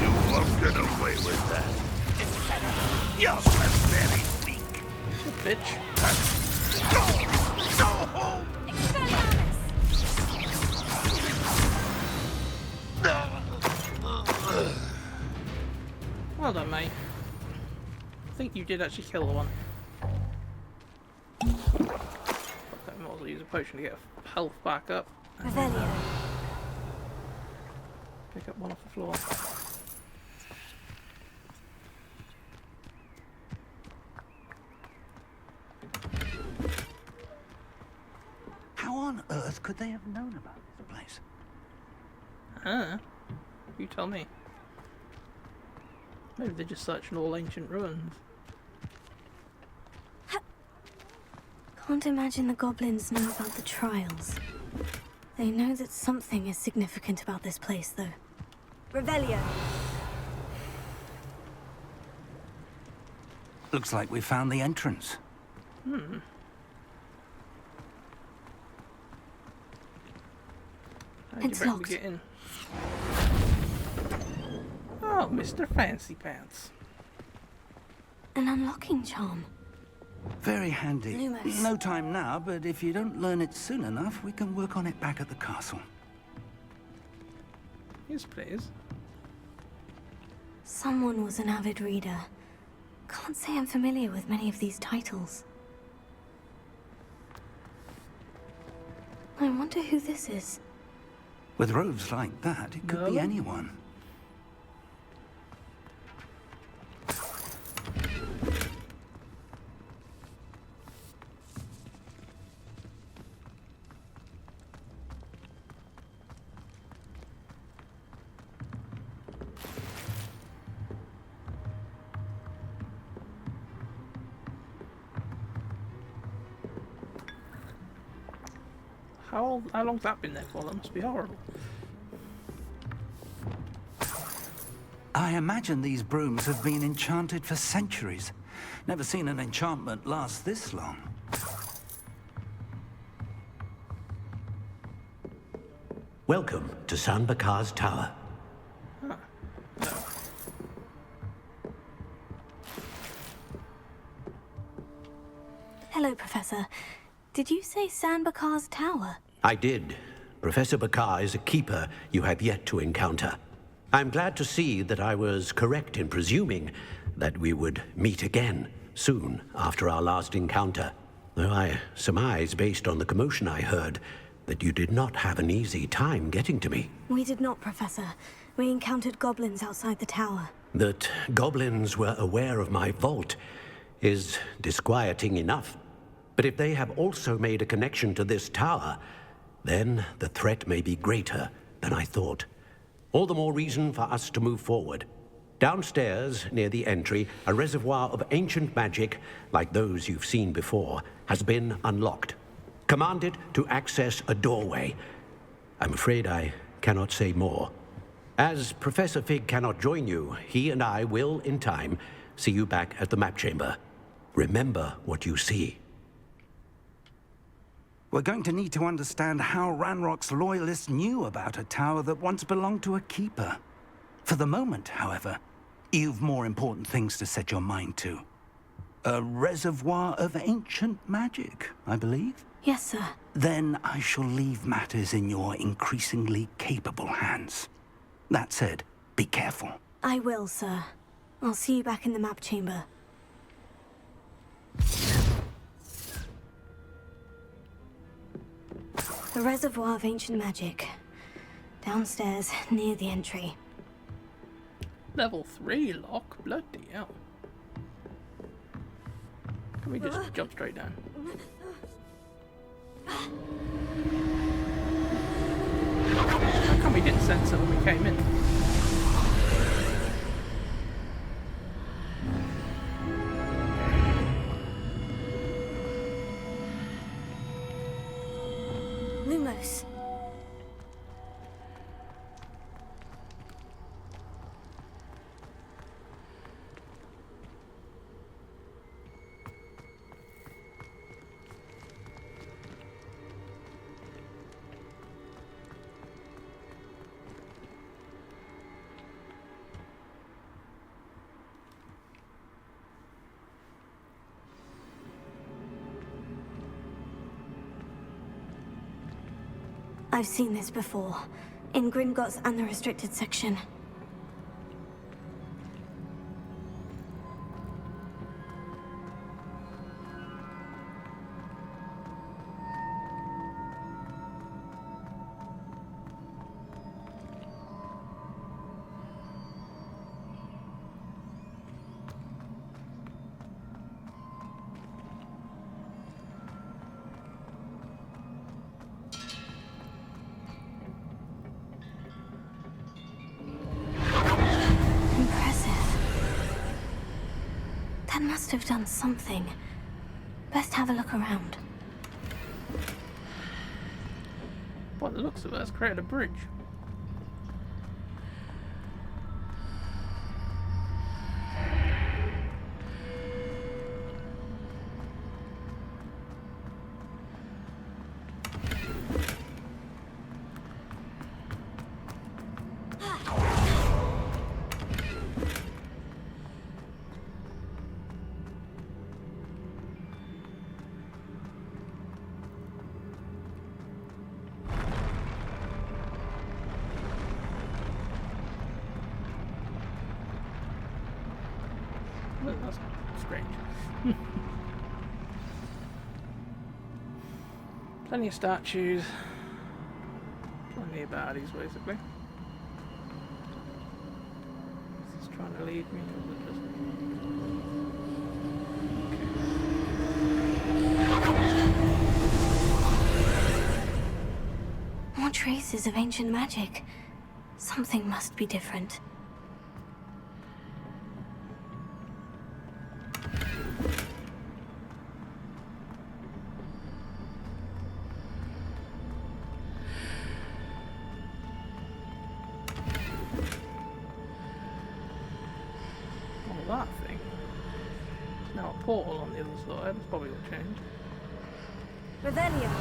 S19: You won't get away with that. You're very weak.
S1: Bitch. Well done, mate. I think you did actually kill the one. Okay, I might as well use a potion to get health back up.
S3: Revelio.
S1: Pick up one off the floor.
S5: How on earth could they have known about this place?
S1: Huh? You tell me. Maybe they're just searching all ancient ruins.
S3: Can't imagine the goblins know about the trials. They know that something is significant about this place, though.
S14: Revelio.
S5: Looks like we found the entrance.
S1: Hmm. How'd
S3: It's
S1: you
S3: locked.
S1: get in? Oh, Mr. Fancy Pants.
S3: An unlocking charm.
S5: Very handy.
S3: Lumos.
S5: No time now, but if you don't learn it soon enough, we can work on it back at the castle.
S1: Yes, please.
S3: Someone was an avid reader. Can't say I'm familiar with many of these titles. I wonder who this is.
S5: With robes like that, it could be anyone.
S1: How long's that been there for? That must be horrible.
S5: I imagine these brooms have been enchanted for centuries. Never seen an enchantment last this long.
S12: Welcome to San Bakar's Tower.
S3: Hello, Professor. Did you say San Bakar's Tower?
S12: I did. Professor Bakar is a keeper you have yet to encounter. I'm glad to see that I was correct in presuming that we would meet again soon after our last encounter. Though I surmise, based on the commotion I heard, that you did not have an easy time getting to me.
S3: We did not, Professor. We encountered goblins outside the tower.
S12: That goblins were aware of my vault is disquieting enough. But if they have also made a connection to this tower, then the threat may be greater than I thought. All the more reason for us to move forward. Downstairs, near the entry, a reservoir of ancient magic, like those you've seen before, has been unlocked. Commanded to access a doorway. I'm afraid I cannot say more. As Professor Fig cannot join you, he and I will, in time, see you back at the map chamber. Remember what you see.
S5: We're going to need to understand how Ranrock's loyalists knew about a tower that once belonged to a keeper. For the moment, however, you've more important things to set your mind to. A reservoir of ancient magic, I believe?
S3: Yes, sir.
S5: Then I shall leave matters in your increasingly capable hands. That said, be careful.
S3: I will, sir. I'll see you back in the map chamber. The reservoir of ancient magic. Downstairs, near the entry.
S1: Level 3 lock? Bloody hell. Can we just jump straight down? How come we didn't sense it when we came in?
S3: Lumos. I've seen this before, in Gringotts and the restricted section. That must have done something. Best have a look around.
S1: By the looks of it, it's created a bridge. That's strange. Plenty of statues. Plenty of baddies, basically. Is this trying to lead me, or is it just...
S3: More traces of ancient magic. Something must be different.
S1: That thing. There's now a portal on the other side. That's probably what changed.
S14: Revelio.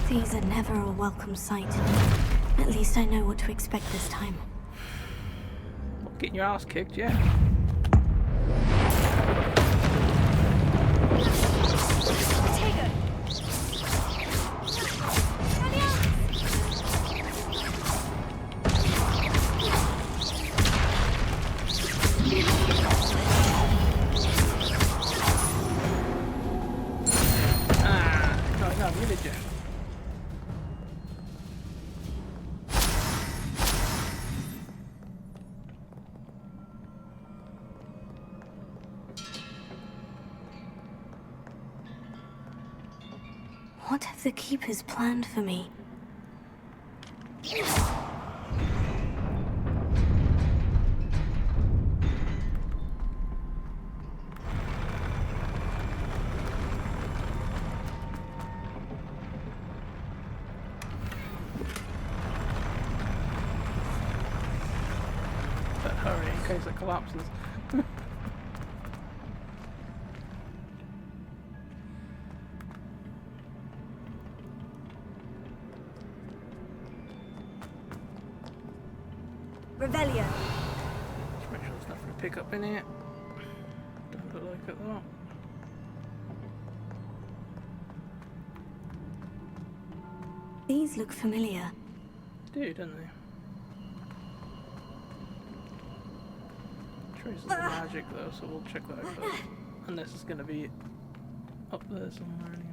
S3: These are never a welcome sight. At least I know what to expect this time.
S1: Getting your ass kicked, yeah. No, really, Jim.
S3: What have the Keepers planned for me?
S1: But hurry in case it collapses.
S14: Revelio.
S1: Just make sure there's nothing to pick up in here. Don't look like it though.
S3: These look familiar.
S1: They do, don't they? Traces of magic though, so we'll check that out first. Unless it's gonna be up there somewhere anyway.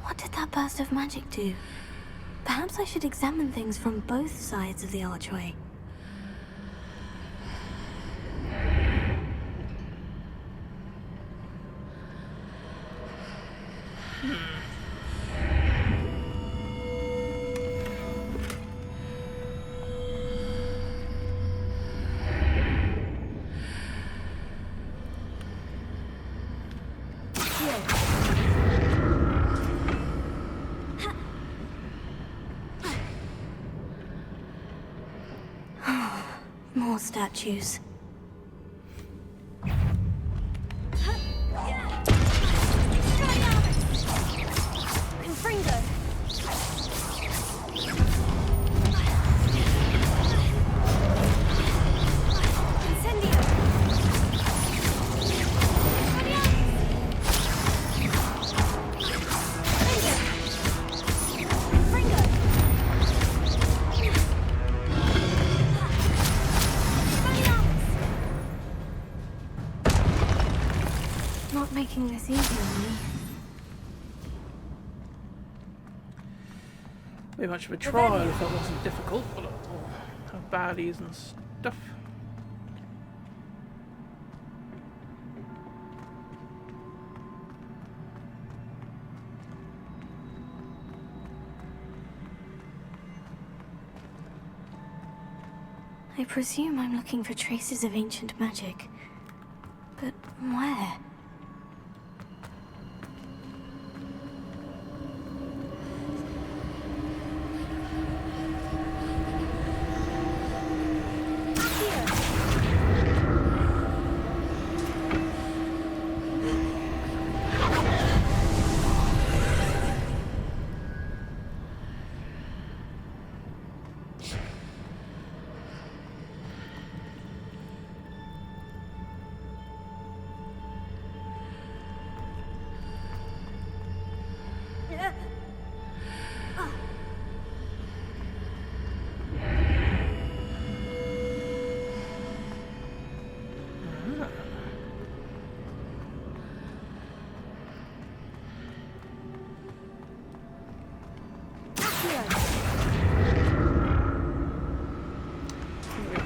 S3: What did that burst of magic do? Perhaps I should examine things from both sides of the archway. More statues. Confringo. Not making this easy on me.
S1: Very much of a trial if that wasn't difficult, but have baddies and stuff.
S3: I presume I'm looking for traces of ancient magic. But where?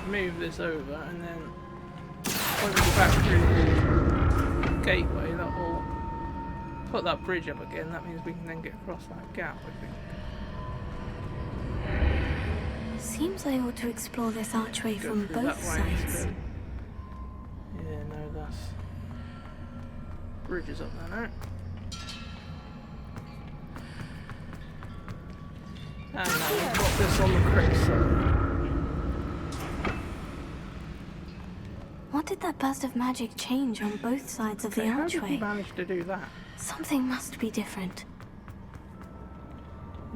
S1: Move this over, and then when we go back through the gateway, that will put that bridge up again. That means we can then get across that gap, I think.
S3: Seems I ought to explore this archway from both sides.
S1: Yeah, no, that's bridge is up there now. And now we've got this on the correct side.
S3: What did that burst of magic change on both sides of the archway?
S1: How did you manage to do that?
S3: Something must be different.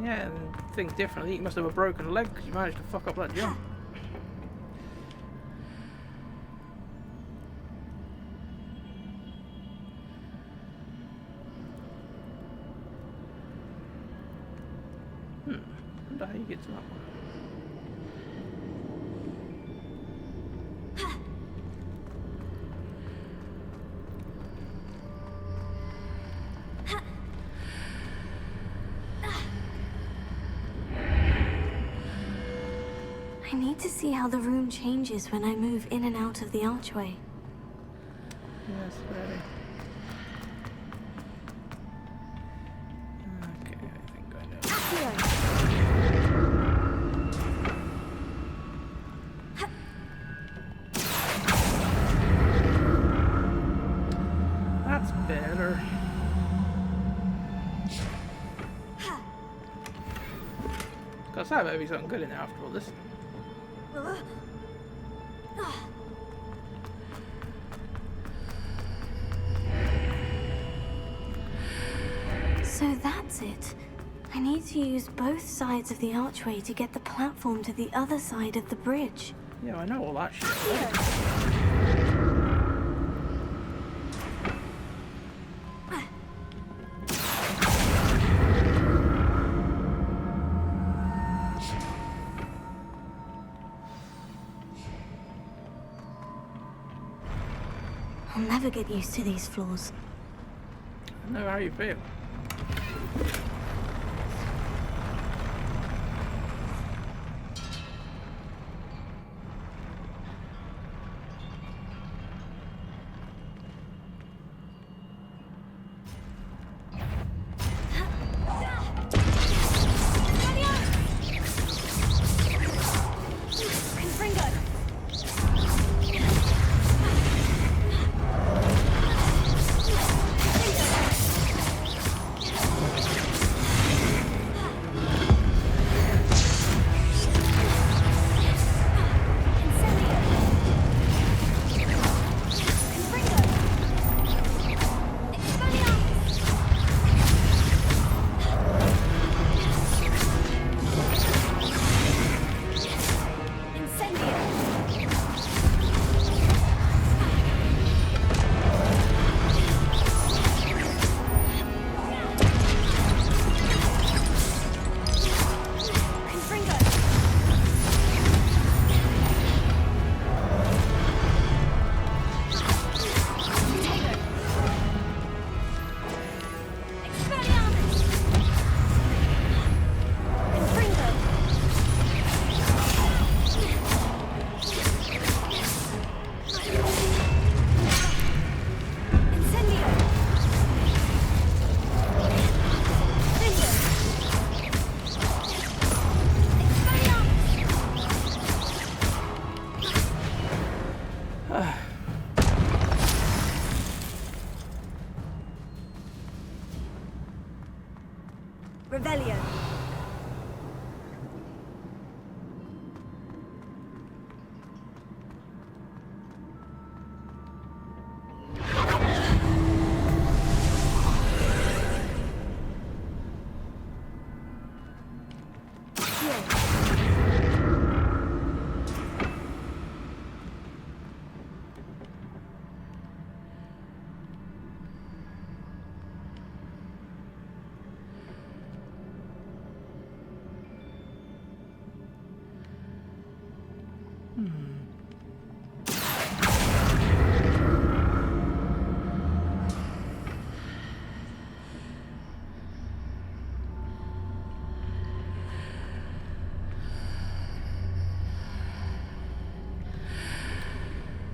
S1: Yeah, and think differently. You must have a broken leg because you managed to fuck up that jump. I wonder how you get to that one.
S3: I need to see how the room changes when I move in and out of the archway.
S1: Yes, ready. Okay, I think I know. That's better. Gotta say, maybe something good in there after all this.
S3: So that's it. I need to use both sides of the archway to get the platform to the other side of the bridge.
S1: Yeah, I know all that shit.
S3: I'll never get used to these floors.
S1: I know how you feel.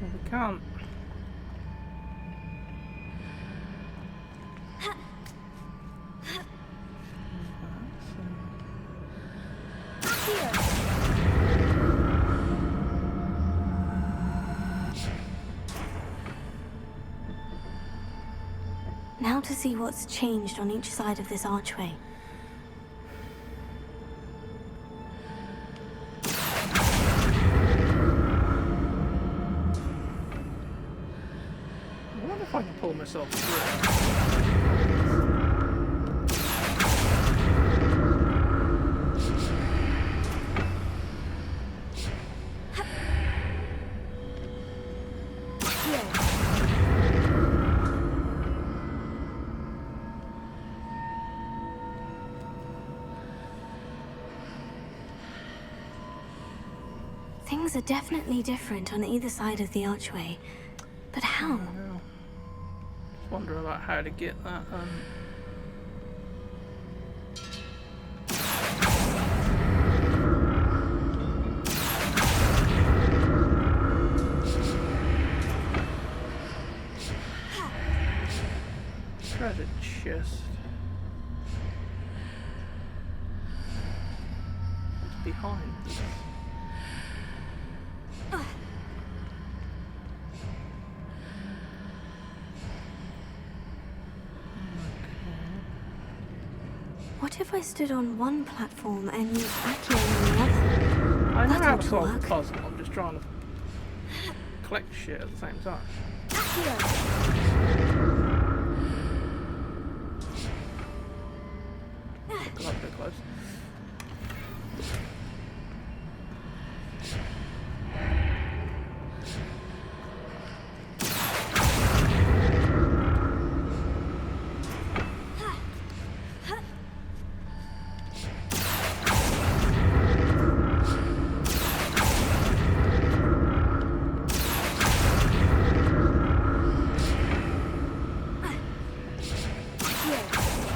S1: We can't.
S3: Now to see what's changed on each side of this archway.
S1: I wonder if I can pull myself through.
S3: Things are definitely different on either side of the archway. But how?
S1: Just wondering about how to get that. Treasure chest. What's behind this?
S3: What if I stood on one platform and used Accio on the other?
S1: I know
S3: That
S1: how
S3: ought
S1: to
S3: to
S1: solve the
S3: work.
S1: puzzle, I'm just trying to collect shit at the same time. Got a bit close.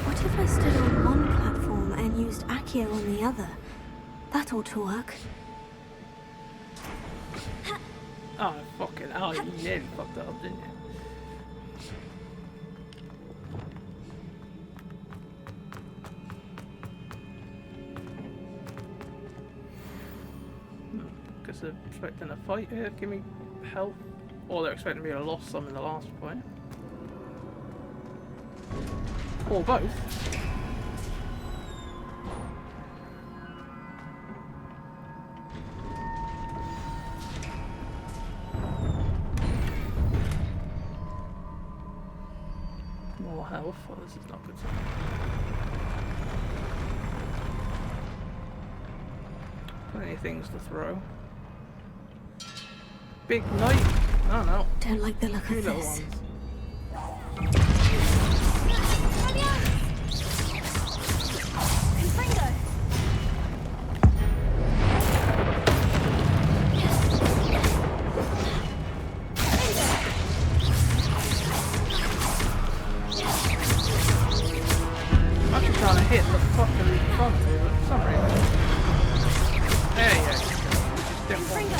S3: What if I stood on one platform and used Accio on the other? That ought to work.
S1: Oh, fucking hell, you nearly fucked that up, didn't you? Guess they're expecting a fight here, give me help. Or they're expecting me to lost some in the last fight. Or both. More health. Oh, this is not good. Plenty of things to throw. Big knight. Oh no.
S3: Don't like the look
S1: Two
S3: of
S1: little
S3: this.
S1: ones. I'm actually trying to hit the fucking front here, but for some reason. There you go. Which is different.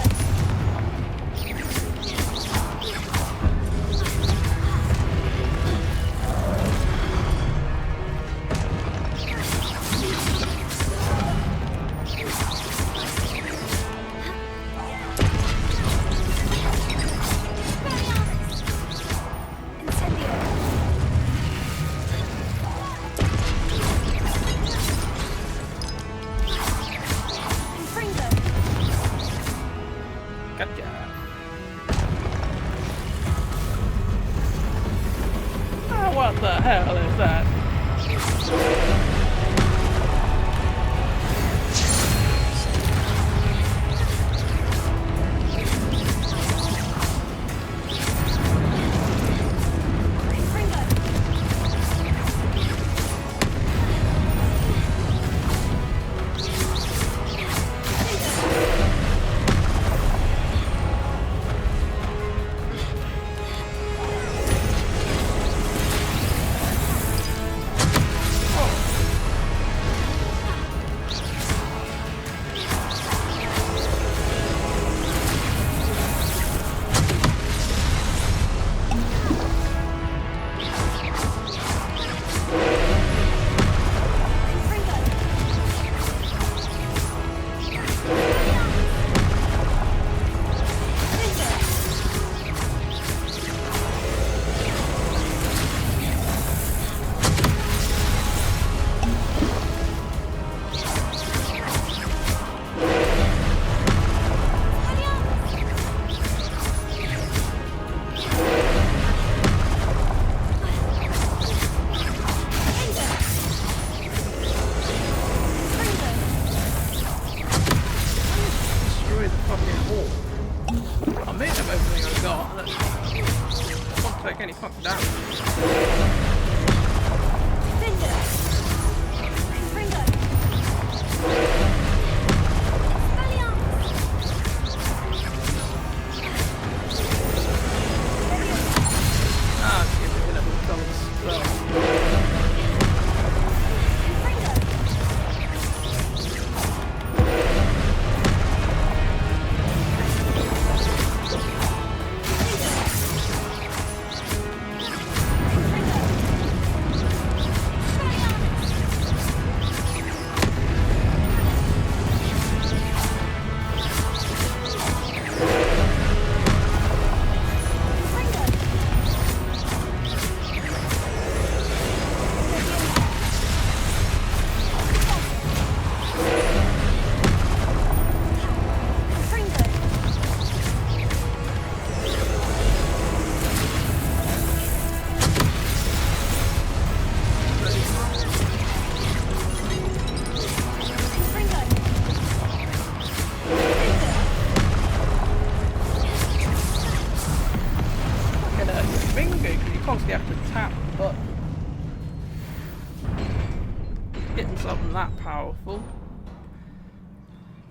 S1: useful.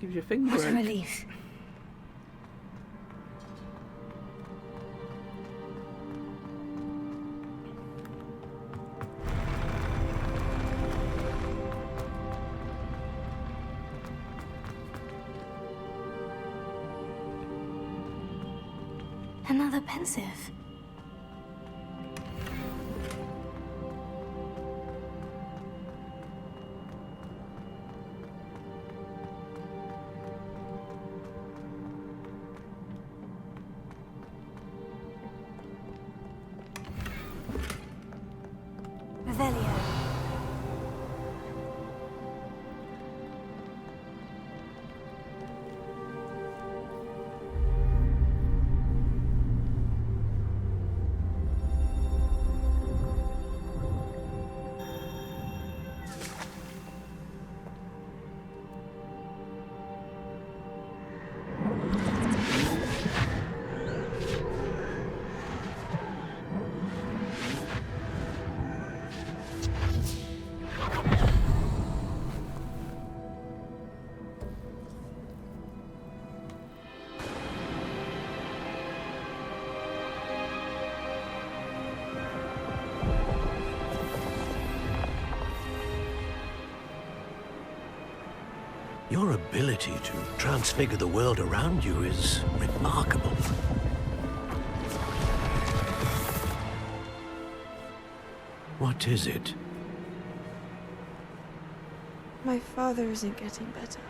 S1: Gives you a finger
S3: What a
S1: break.
S3: relief. Another pensive. Revelio.
S12: Your ability to transfigure the world around you is remarkable. What is it?
S21: My father isn't getting better.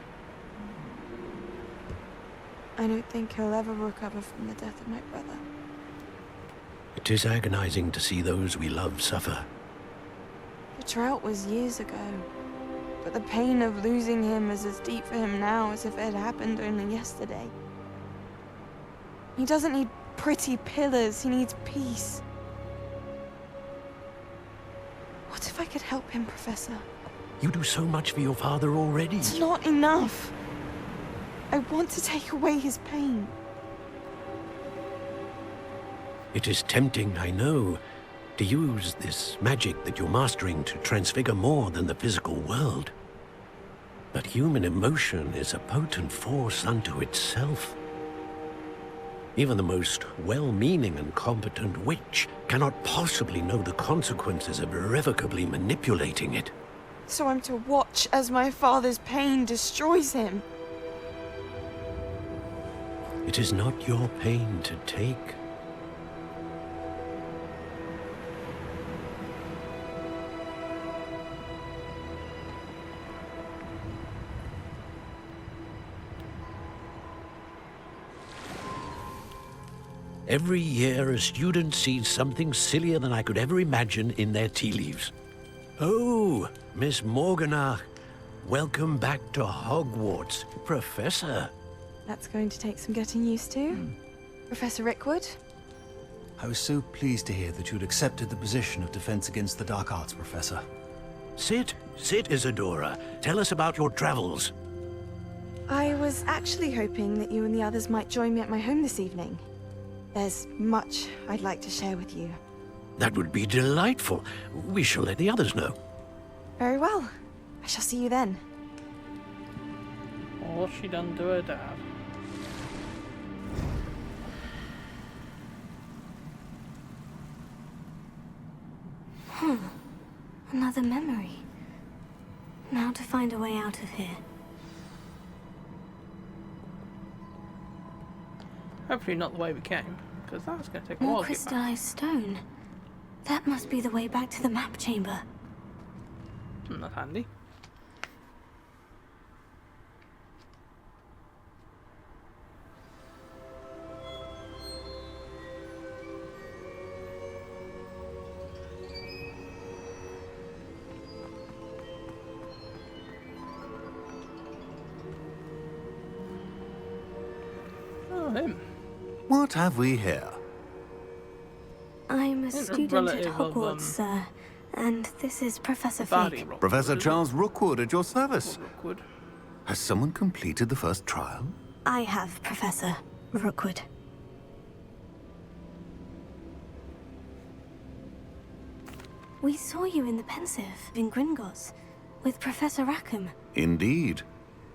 S21: I don't think he'll ever recover from the death of my brother.
S12: It is agonizing to see those we love suffer.
S21: The drought was years ago, but the pain of losing him is as deep for him now as if it had happened only yesterday. He doesn't need pretty pillars, he needs peace. What if I could help him, Professor?
S12: You do so much for your father already.
S21: It's not enough. I want to take away his pain.
S12: It is tempting, I know, to use this magic that you're mastering to transfigure more than the physical world. But human emotion is a potent force unto itself. Even the most well-meaning and competent witch cannot possibly know the consequences of irrevocably manipulating it.
S21: So I'm to watch as my father's pain destroys him.
S12: It is not your pain to take. Every year, a student sees something sillier than I could ever imagine in their tea leaves. Oh, Miss Morganach, welcome back to Hogwarts, Professor.
S21: That's going to take some getting used to. Professor Rickwood?
S22: I was so pleased to hear that you'd accepted the position of Defense Against the Dark Arts, Professor.
S12: Sit, Isadora. Tell us about your travels.
S21: I was actually hoping that you and the others might join me at my home this evening. There's much I'd like to share with you.
S12: That would be delightful. We shall let the others know.
S21: Very well. I shall see you then.
S1: What's she done to her dad?
S3: Another memory. Now to find a way out of here.
S1: Hopefully not the way we came, because that's going to take a
S3: More
S1: while to get back.
S3: crystallized stone. That must be the way back to the map chamber.
S1: That's handy. Oh, him.
S6: What have we here?
S3: I'm a
S1: Isn't a
S3: student at
S1: relative of,
S3: Hogwarts, sir. And this is Professor
S1: Barty
S3: Fig.
S6: Professor Charles Rookwood at your service.
S1: Rookwood.
S6: Has someone completed the first trial?
S3: I have, Professor Rookwood. We saw you in the pensive in Gringotts. with Professor Rackham.
S6: Indeed.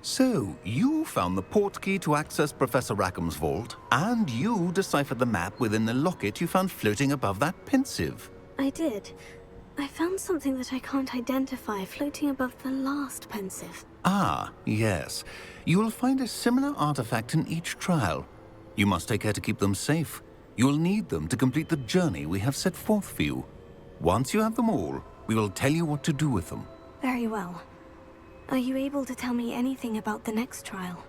S6: So, you found the port key to access Professor Rackham's vault, and you deciphered the map within the locket you found floating above that pensive.
S3: I did. I found something that I can't identify floating above the last pensive.
S6: Ah, yes. You will find a similar artifact in each trial. You must take care to keep them safe. You'll need them to complete the journey we have set forth for you. Once you have them all, we will tell you what to do with them.
S3: Very well. Are you able to tell me anything about the next trial?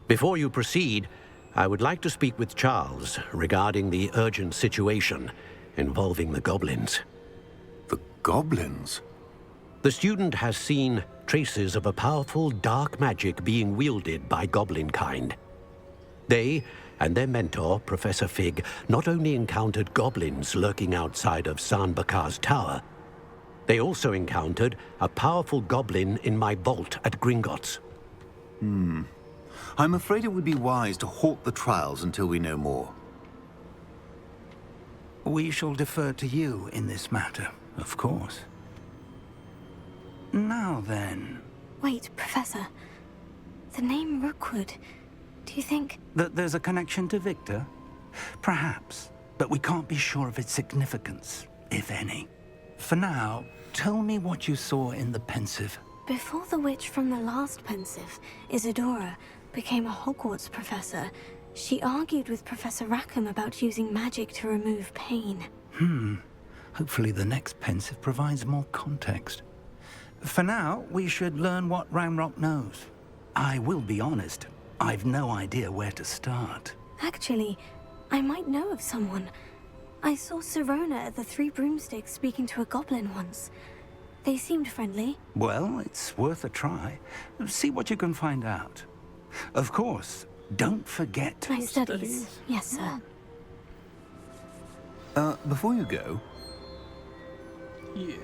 S12: Before you proceed, I would like to speak with Charles regarding the urgent situation involving the goblins.
S6: The goblins?
S12: The student has seen traces of a powerful dark magic being wielded by goblin kind. They and their mentor, Professor Fig, not only encountered goblins lurking outside of San Bakar's tower, they also encountered a powerful goblin in my vault at Gringotts.
S6: I'm afraid it would be wise to halt the trials until we know more.
S5: We shall defer to you in this matter, of course. Now then...
S3: Wait, Professor. The name Rookwood. Do you think...
S5: That there's a connection to Victor? Perhaps, but we can't be sure of its significance, if any. For now, tell me what you saw in the pensive.
S3: Before the witch from the last pensive, Isadora, became a Hogwarts professor, she argued with Professor Rackham about using magic to remove pain.
S5: Hopefully the next pensive provides more context. For now, we should learn what Ramrock knows. I will be honest, I've no idea where to start.
S3: Actually, I might know of someone. I saw Sirona at the Three Broomsticks speaking to a goblin once. They seemed friendly.
S5: Well, it's worth a try. See what you can find out. Of course, don't forget...
S3: My studies. Yes, sir.
S6: Before you go...
S1: Yes.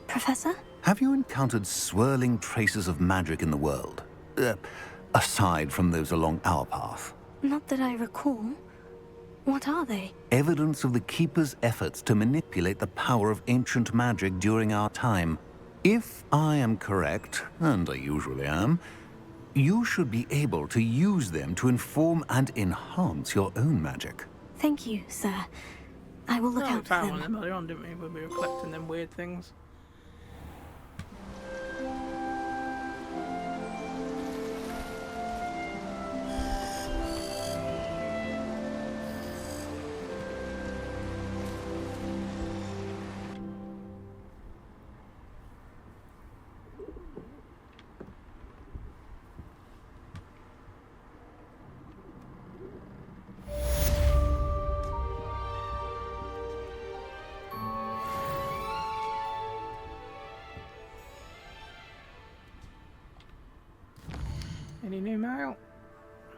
S3: Professor?
S6: Have you encountered swirling traces of magic in the world? Aside from those along our path?
S3: Not that I recall. What are they?
S6: Evidence of the Keeper's efforts to manipulate the power of ancient magic during our time. If I am correct, and I usually am, you should be able to use them to inform and enhance your own magic.
S3: Thank you, sir. I will look out
S1: We
S3: for
S1: found one
S3: them.
S1: of them earlier on, didn't we? When we were collecting them weird things. Any new mail?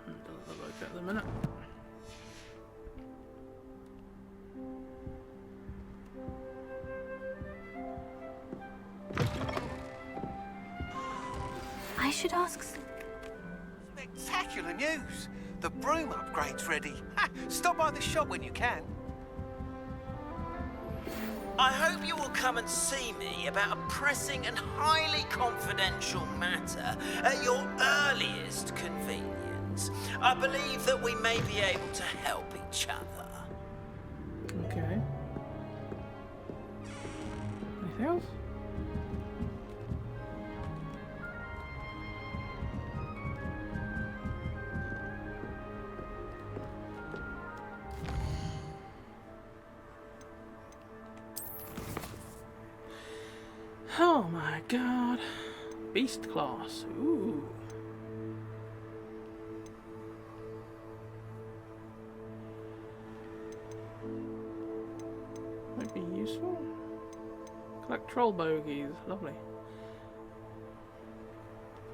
S1: Doesn't look like it at the minute.
S3: I should ask...
S9: Spectacular news! The broom upgrade's ready. Ha! Stop by the shop when you can.
S2: I hope you will come and see me about a pressing and highly confidential matter at your earliest convenience. I believe that we may be able to help each other.
S1: Okay. Anything else? Oh my god. Beast class. Ooh. Might be useful. Collect troll bogies. Lovely.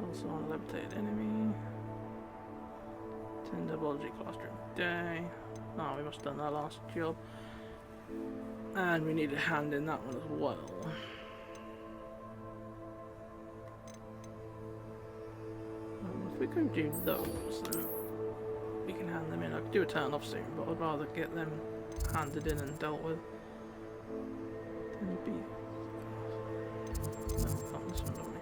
S1: Also on a levitated enemy. 10 double-digit class during the day. Oh, we must have done that last job. And we need a hand in that one as well. If we can do those, then we can hand them in. I could do a turn off soon, but I'd rather get them handed in and dealt with. Can be. No, we found this one, don't we?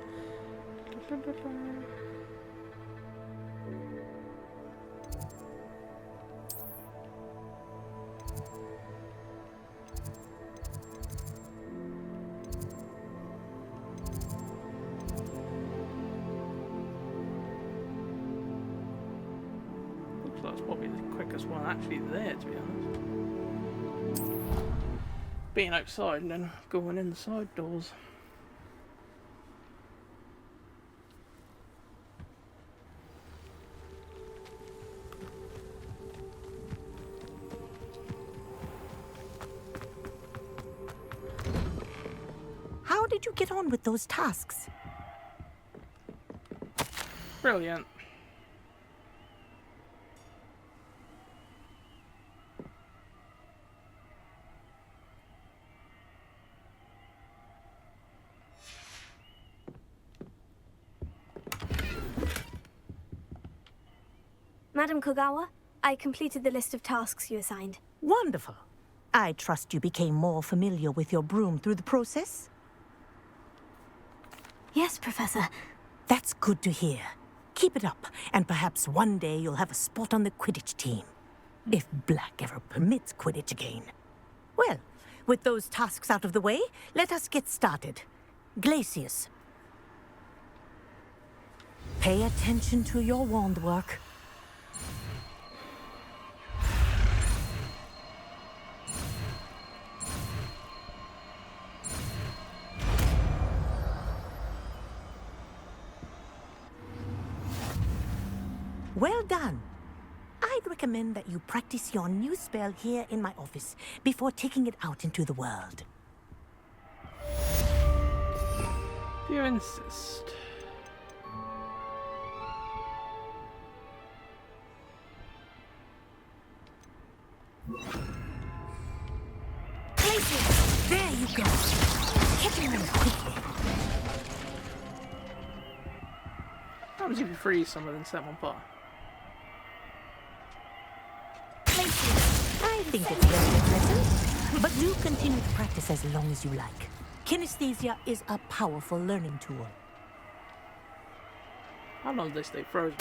S1: Looks like it's probably the quickest one actually there, to be honest. Being outside and then going in the side doors.
S13: How did you get on with those tasks?
S1: Brilliant.
S3: Madam Kogawa, I completed the list of tasks you assigned.
S13: Wonderful. I trust you became more familiar with your broom through the process?
S3: Yes, Professor.
S13: That's good to hear. Keep it up, and perhaps one day you'll have a spot on the Quidditch team. If Black ever permits Quidditch again. Well, with those tasks out of the way, let us get started. Glacius. Pay attention to your wand work. Well done. I'd recommend that you practice your new spell here in my office before taking it out into the world.
S1: If you insist.
S13: There you go. Hitting them quickly.
S1: What happens if you freeze someone and set them on fire?
S13: I think it's very impressive, but do continue to practice as long as you like. Kinesthesia is a powerful learning tool.
S1: How long do they stay frozen?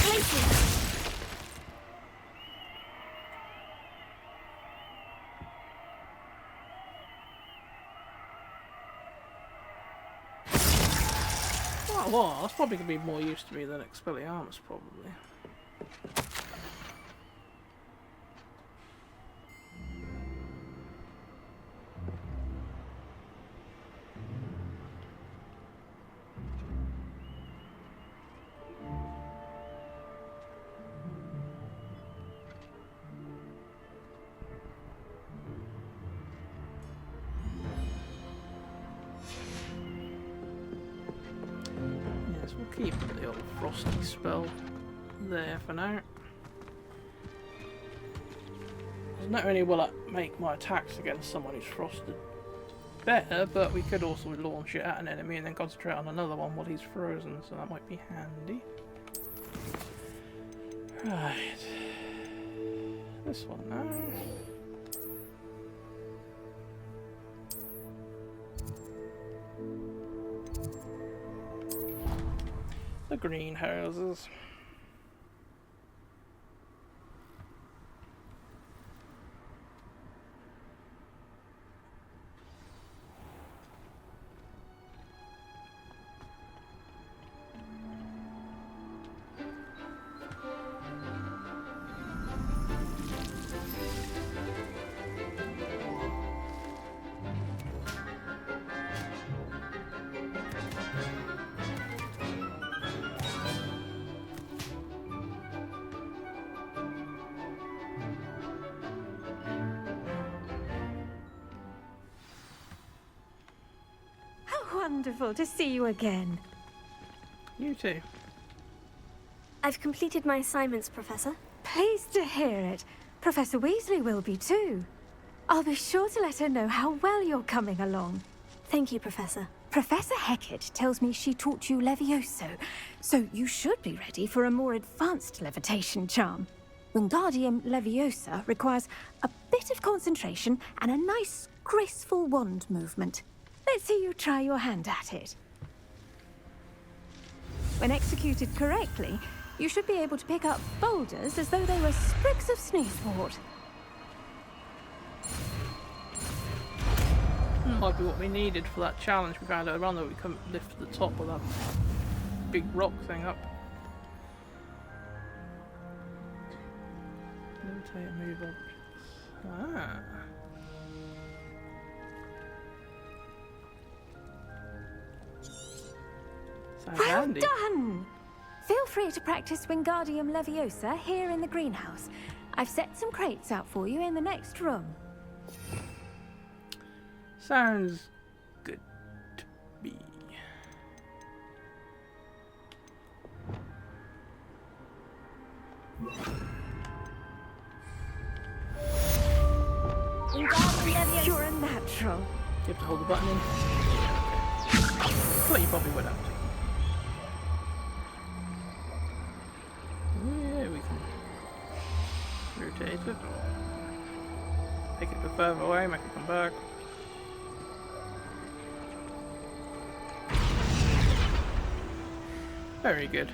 S1: Oh, well, that's probably going to be more use to me than Expelliarmus, probably. We'll keep the old frosty spell there for now. Not only will it make my attacks against someone who's frosted better, but we could also launch it at an enemy and then concentrate on another one while he's frozen, so that might be handy. Right. This one now. The greenhouses.
S14: Wonderful to see you again.
S1: You too.
S3: I've completed my assignments, Professor.
S14: Pleased to hear it. Professor Weasley will be too. I'll be sure to let her know how well you're coming along.
S3: Thank you, Professor.
S14: Professor Hecat tells me she taught you Levioso, so you should be ready for a more advanced levitation charm. Wingardium Leviosa requires a bit of concentration and a nice
S18: graceful wand movement. Let's see you try your hand at it. When executed correctly, you should be able to pick up boulders as though they were sprigs of sneezewort.
S1: Might be what we needed for that challenge we found earlier on, that we couldn't lift to the top with that big rock thing up. Levitate and move objects. Ah. Sounds
S18: Well
S1: handy.
S18: done! Feel free to practice Wingardium Leviosa here in the greenhouse. I've set some crates out for you in the next room.
S1: Sounds good to me.
S18: You're a natural.
S1: You have to hold the button in. Well, you probably would have to. Yeah, we can rotate it or make it go further away, make it come back. Very good.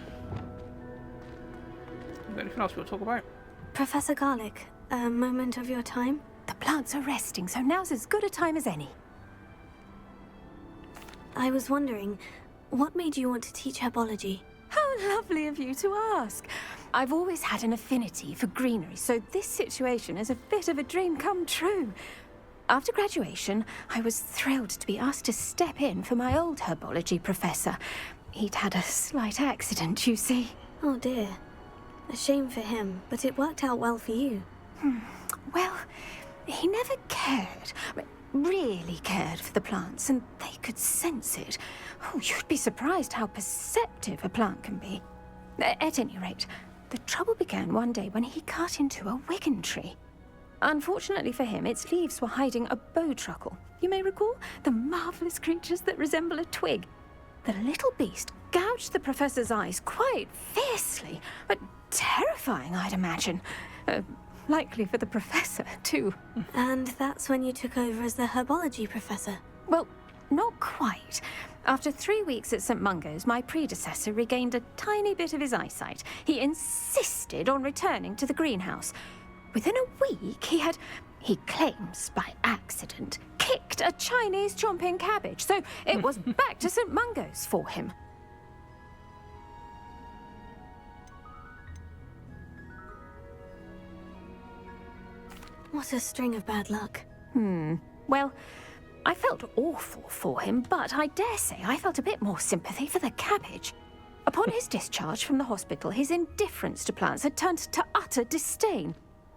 S1: Got anything else we'll talk about?
S3: Professor Garlick, a moment of your time?
S18: The plants are resting, so now's as good a time as any.
S3: I was wondering, what made you want to teach herbology?
S18: How lovely of you to ask. I've always had an affinity for greenery, so this situation is a bit of a dream come true. After graduation, I was thrilled to be asked to step in for my old herbology professor. He'd had a slight accident, you see.
S3: Oh dear. A shame for him, but it worked out well for you.
S18: Well, he never cared, really cared for the plants, and they could sense it. Oh, you'd be surprised how perceptive a plant can be. At any rate, the trouble began one day when he cut into a wigan tree. Unfortunately for him, its leaves were hiding a bowtruckle. You may recall the marvellous creatures that resemble a twig. The little beast gouged the professor's eyes quite fiercely, but terrifying, I'd imagine. Likely for the professor, too.
S3: And that's when you took over as the herbology professor?
S18: Well, not quite. After 3 weeks at St. Mungo's, my predecessor regained a tiny bit of his eyesight. He insisted on returning to the greenhouse. Within a week, he claims by accident, kicked a Chinese chomping cabbage, so it was back to St. Mungo's for him.
S3: What a string of bad luck.
S18: Well, I felt awful for him, but I dare say I felt a bit more sympathy for the cabbage. Upon his discharge from the hospital, his indifference to plants had turned to utter disdain.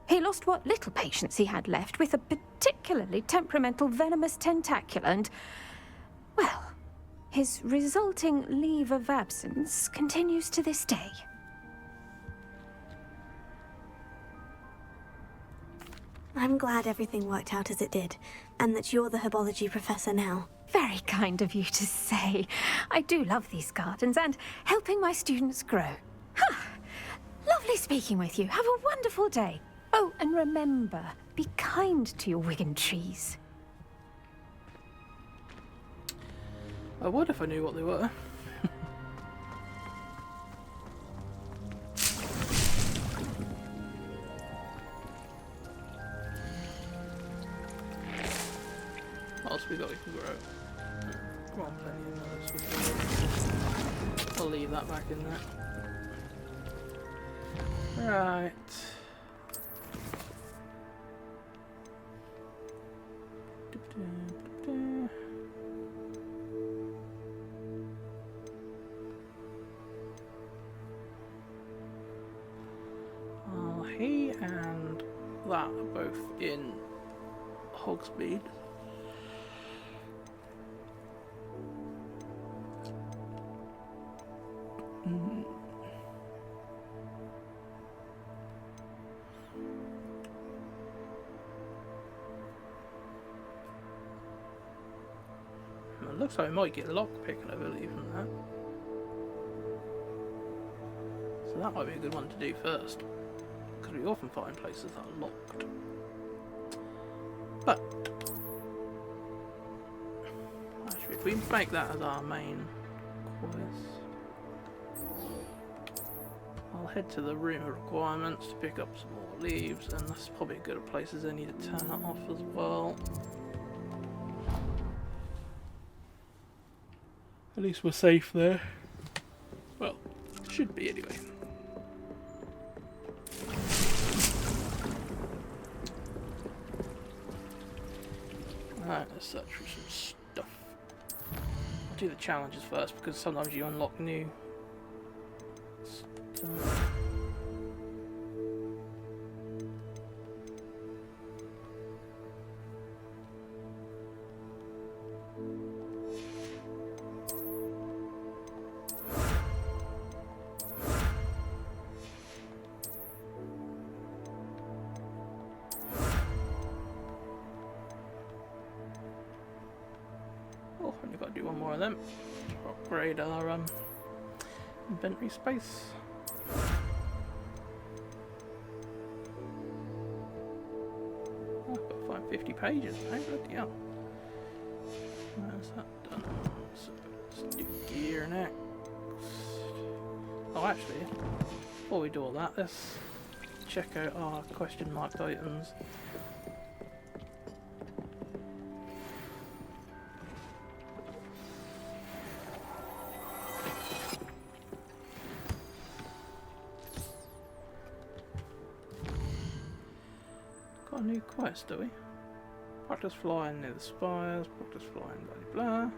S18: He lost what little patience he had left with a particularly temperamental venomous tentacula and, well, his resulting leave of absence continues to this day.
S3: I'm glad everything worked out as it did, and that you're the herbology professor now.
S18: Very kind of you to say. I do love these gardens and helping my students grow. Lovely speaking with you. Have a wonderful day. Oh, and remember, be kind to your wigan trees.
S1: I would if I knew what they were. What else we got we can grow? Come on, plenty of those. I'll leave that back in there. Right. He and that are both in Hogsmeade. It looks like we might get lockpicking, I believe, from that. So that might be a good one to do first. Because we often find places that are locked. But we make that as our main quest, I'll head to the room of requirements to pick up some more leaves, and that's probably as good a place as any to turn that off as well. At least we're safe there. Well, should be anyway. Alright, let's search for some stuff. I'll do the challenges first because sometimes you unlock new stuff. Oh, only got to do one more of them to upgrade our inventory space. Oh, I've got to find 50 pages. Hey, bloody hell. Where's that done? So let's do gear next. Oh, actually, before we do all that, let's check out our question marked items. Got a new quest, do we? Practice flying near the spires, practice flying blah blah blah.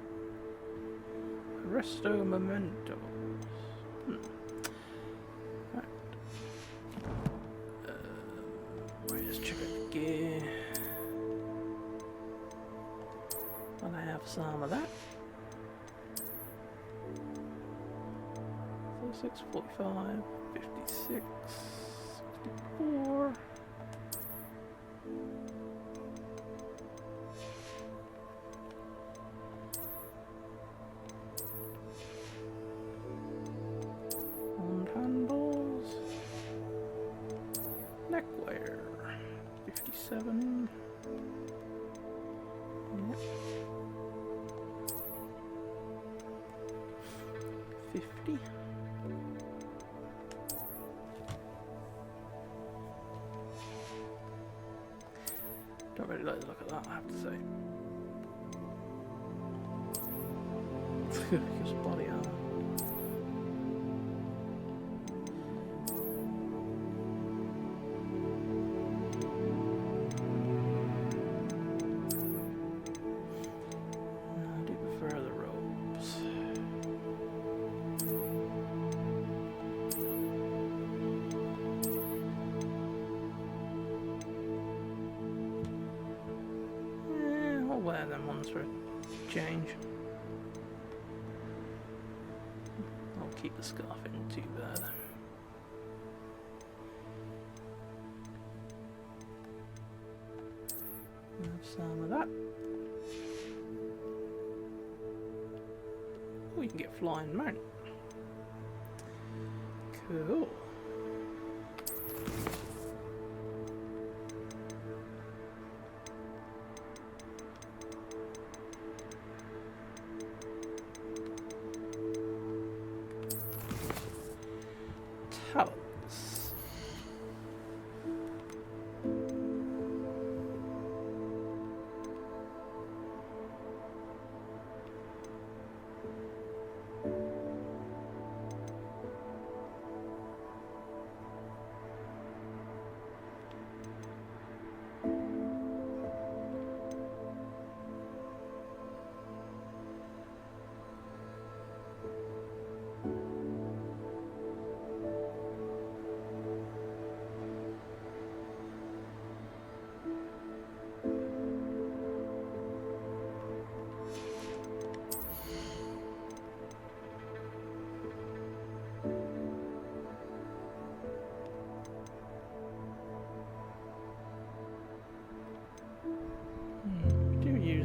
S1: Resto mementos. Right. Right, let's check out the gear. And I have some of that. 46, 45, 56, 64. Handles, neckwear, 57, yep. 50, don't really like the look of that, I have to say. Just body armor. Wear them ones for a change. I'll keep the scarf in, too bad. Have some of that. Oh, you can get flying mount. Cool. Talents.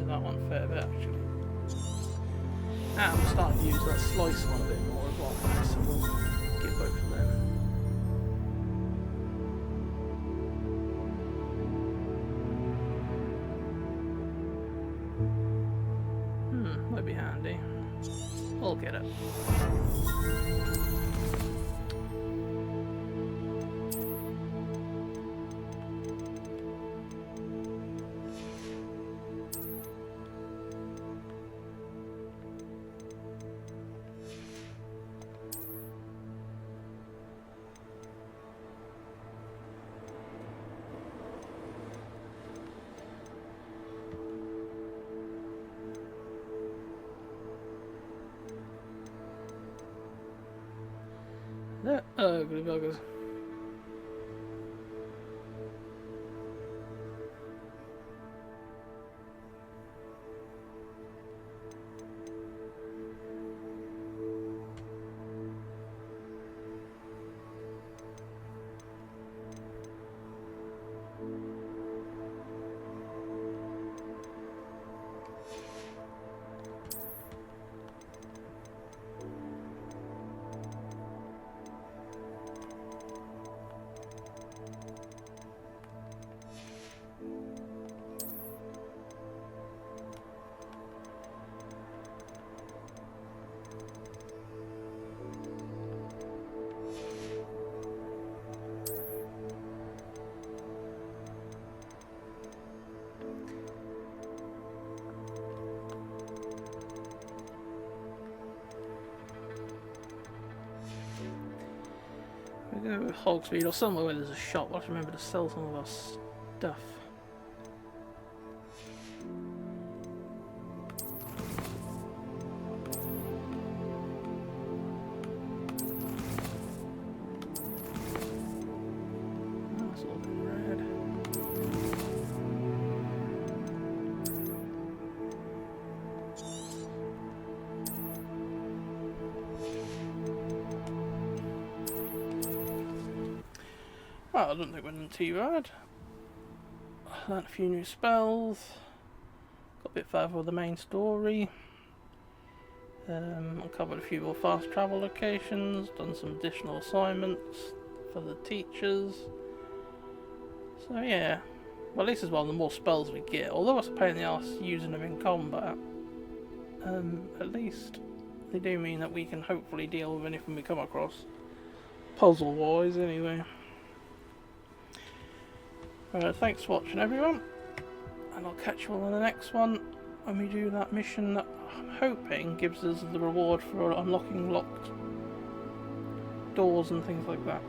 S1: That one a fair bit actually. And I'm starting to use that slice one a bit more as well, so we'll get both of them. Might be handy. We'll get it. They're ugly buggers. We go with Hogsmeade or somewhere where there's a shop. We'll have to remember to sell some of our stuff. That's all in red. Well, I don't think we're done too bad. Learned a few new spells. Got a bit further with the main story. Uncovered a few more fast travel locations. Done some additional assignments for the teachers. So yeah. Well, at least as well, the more spells we get. Although it's a pain in the arse using them in combat. At least they do mean that we can hopefully deal with anything we come across. Puzzle-wise, anyway. Thanks for watching, everyone, and I'll catch you all in the next one when we do that mission that I'm hoping gives us the reward for unlocking locked doors and things like that.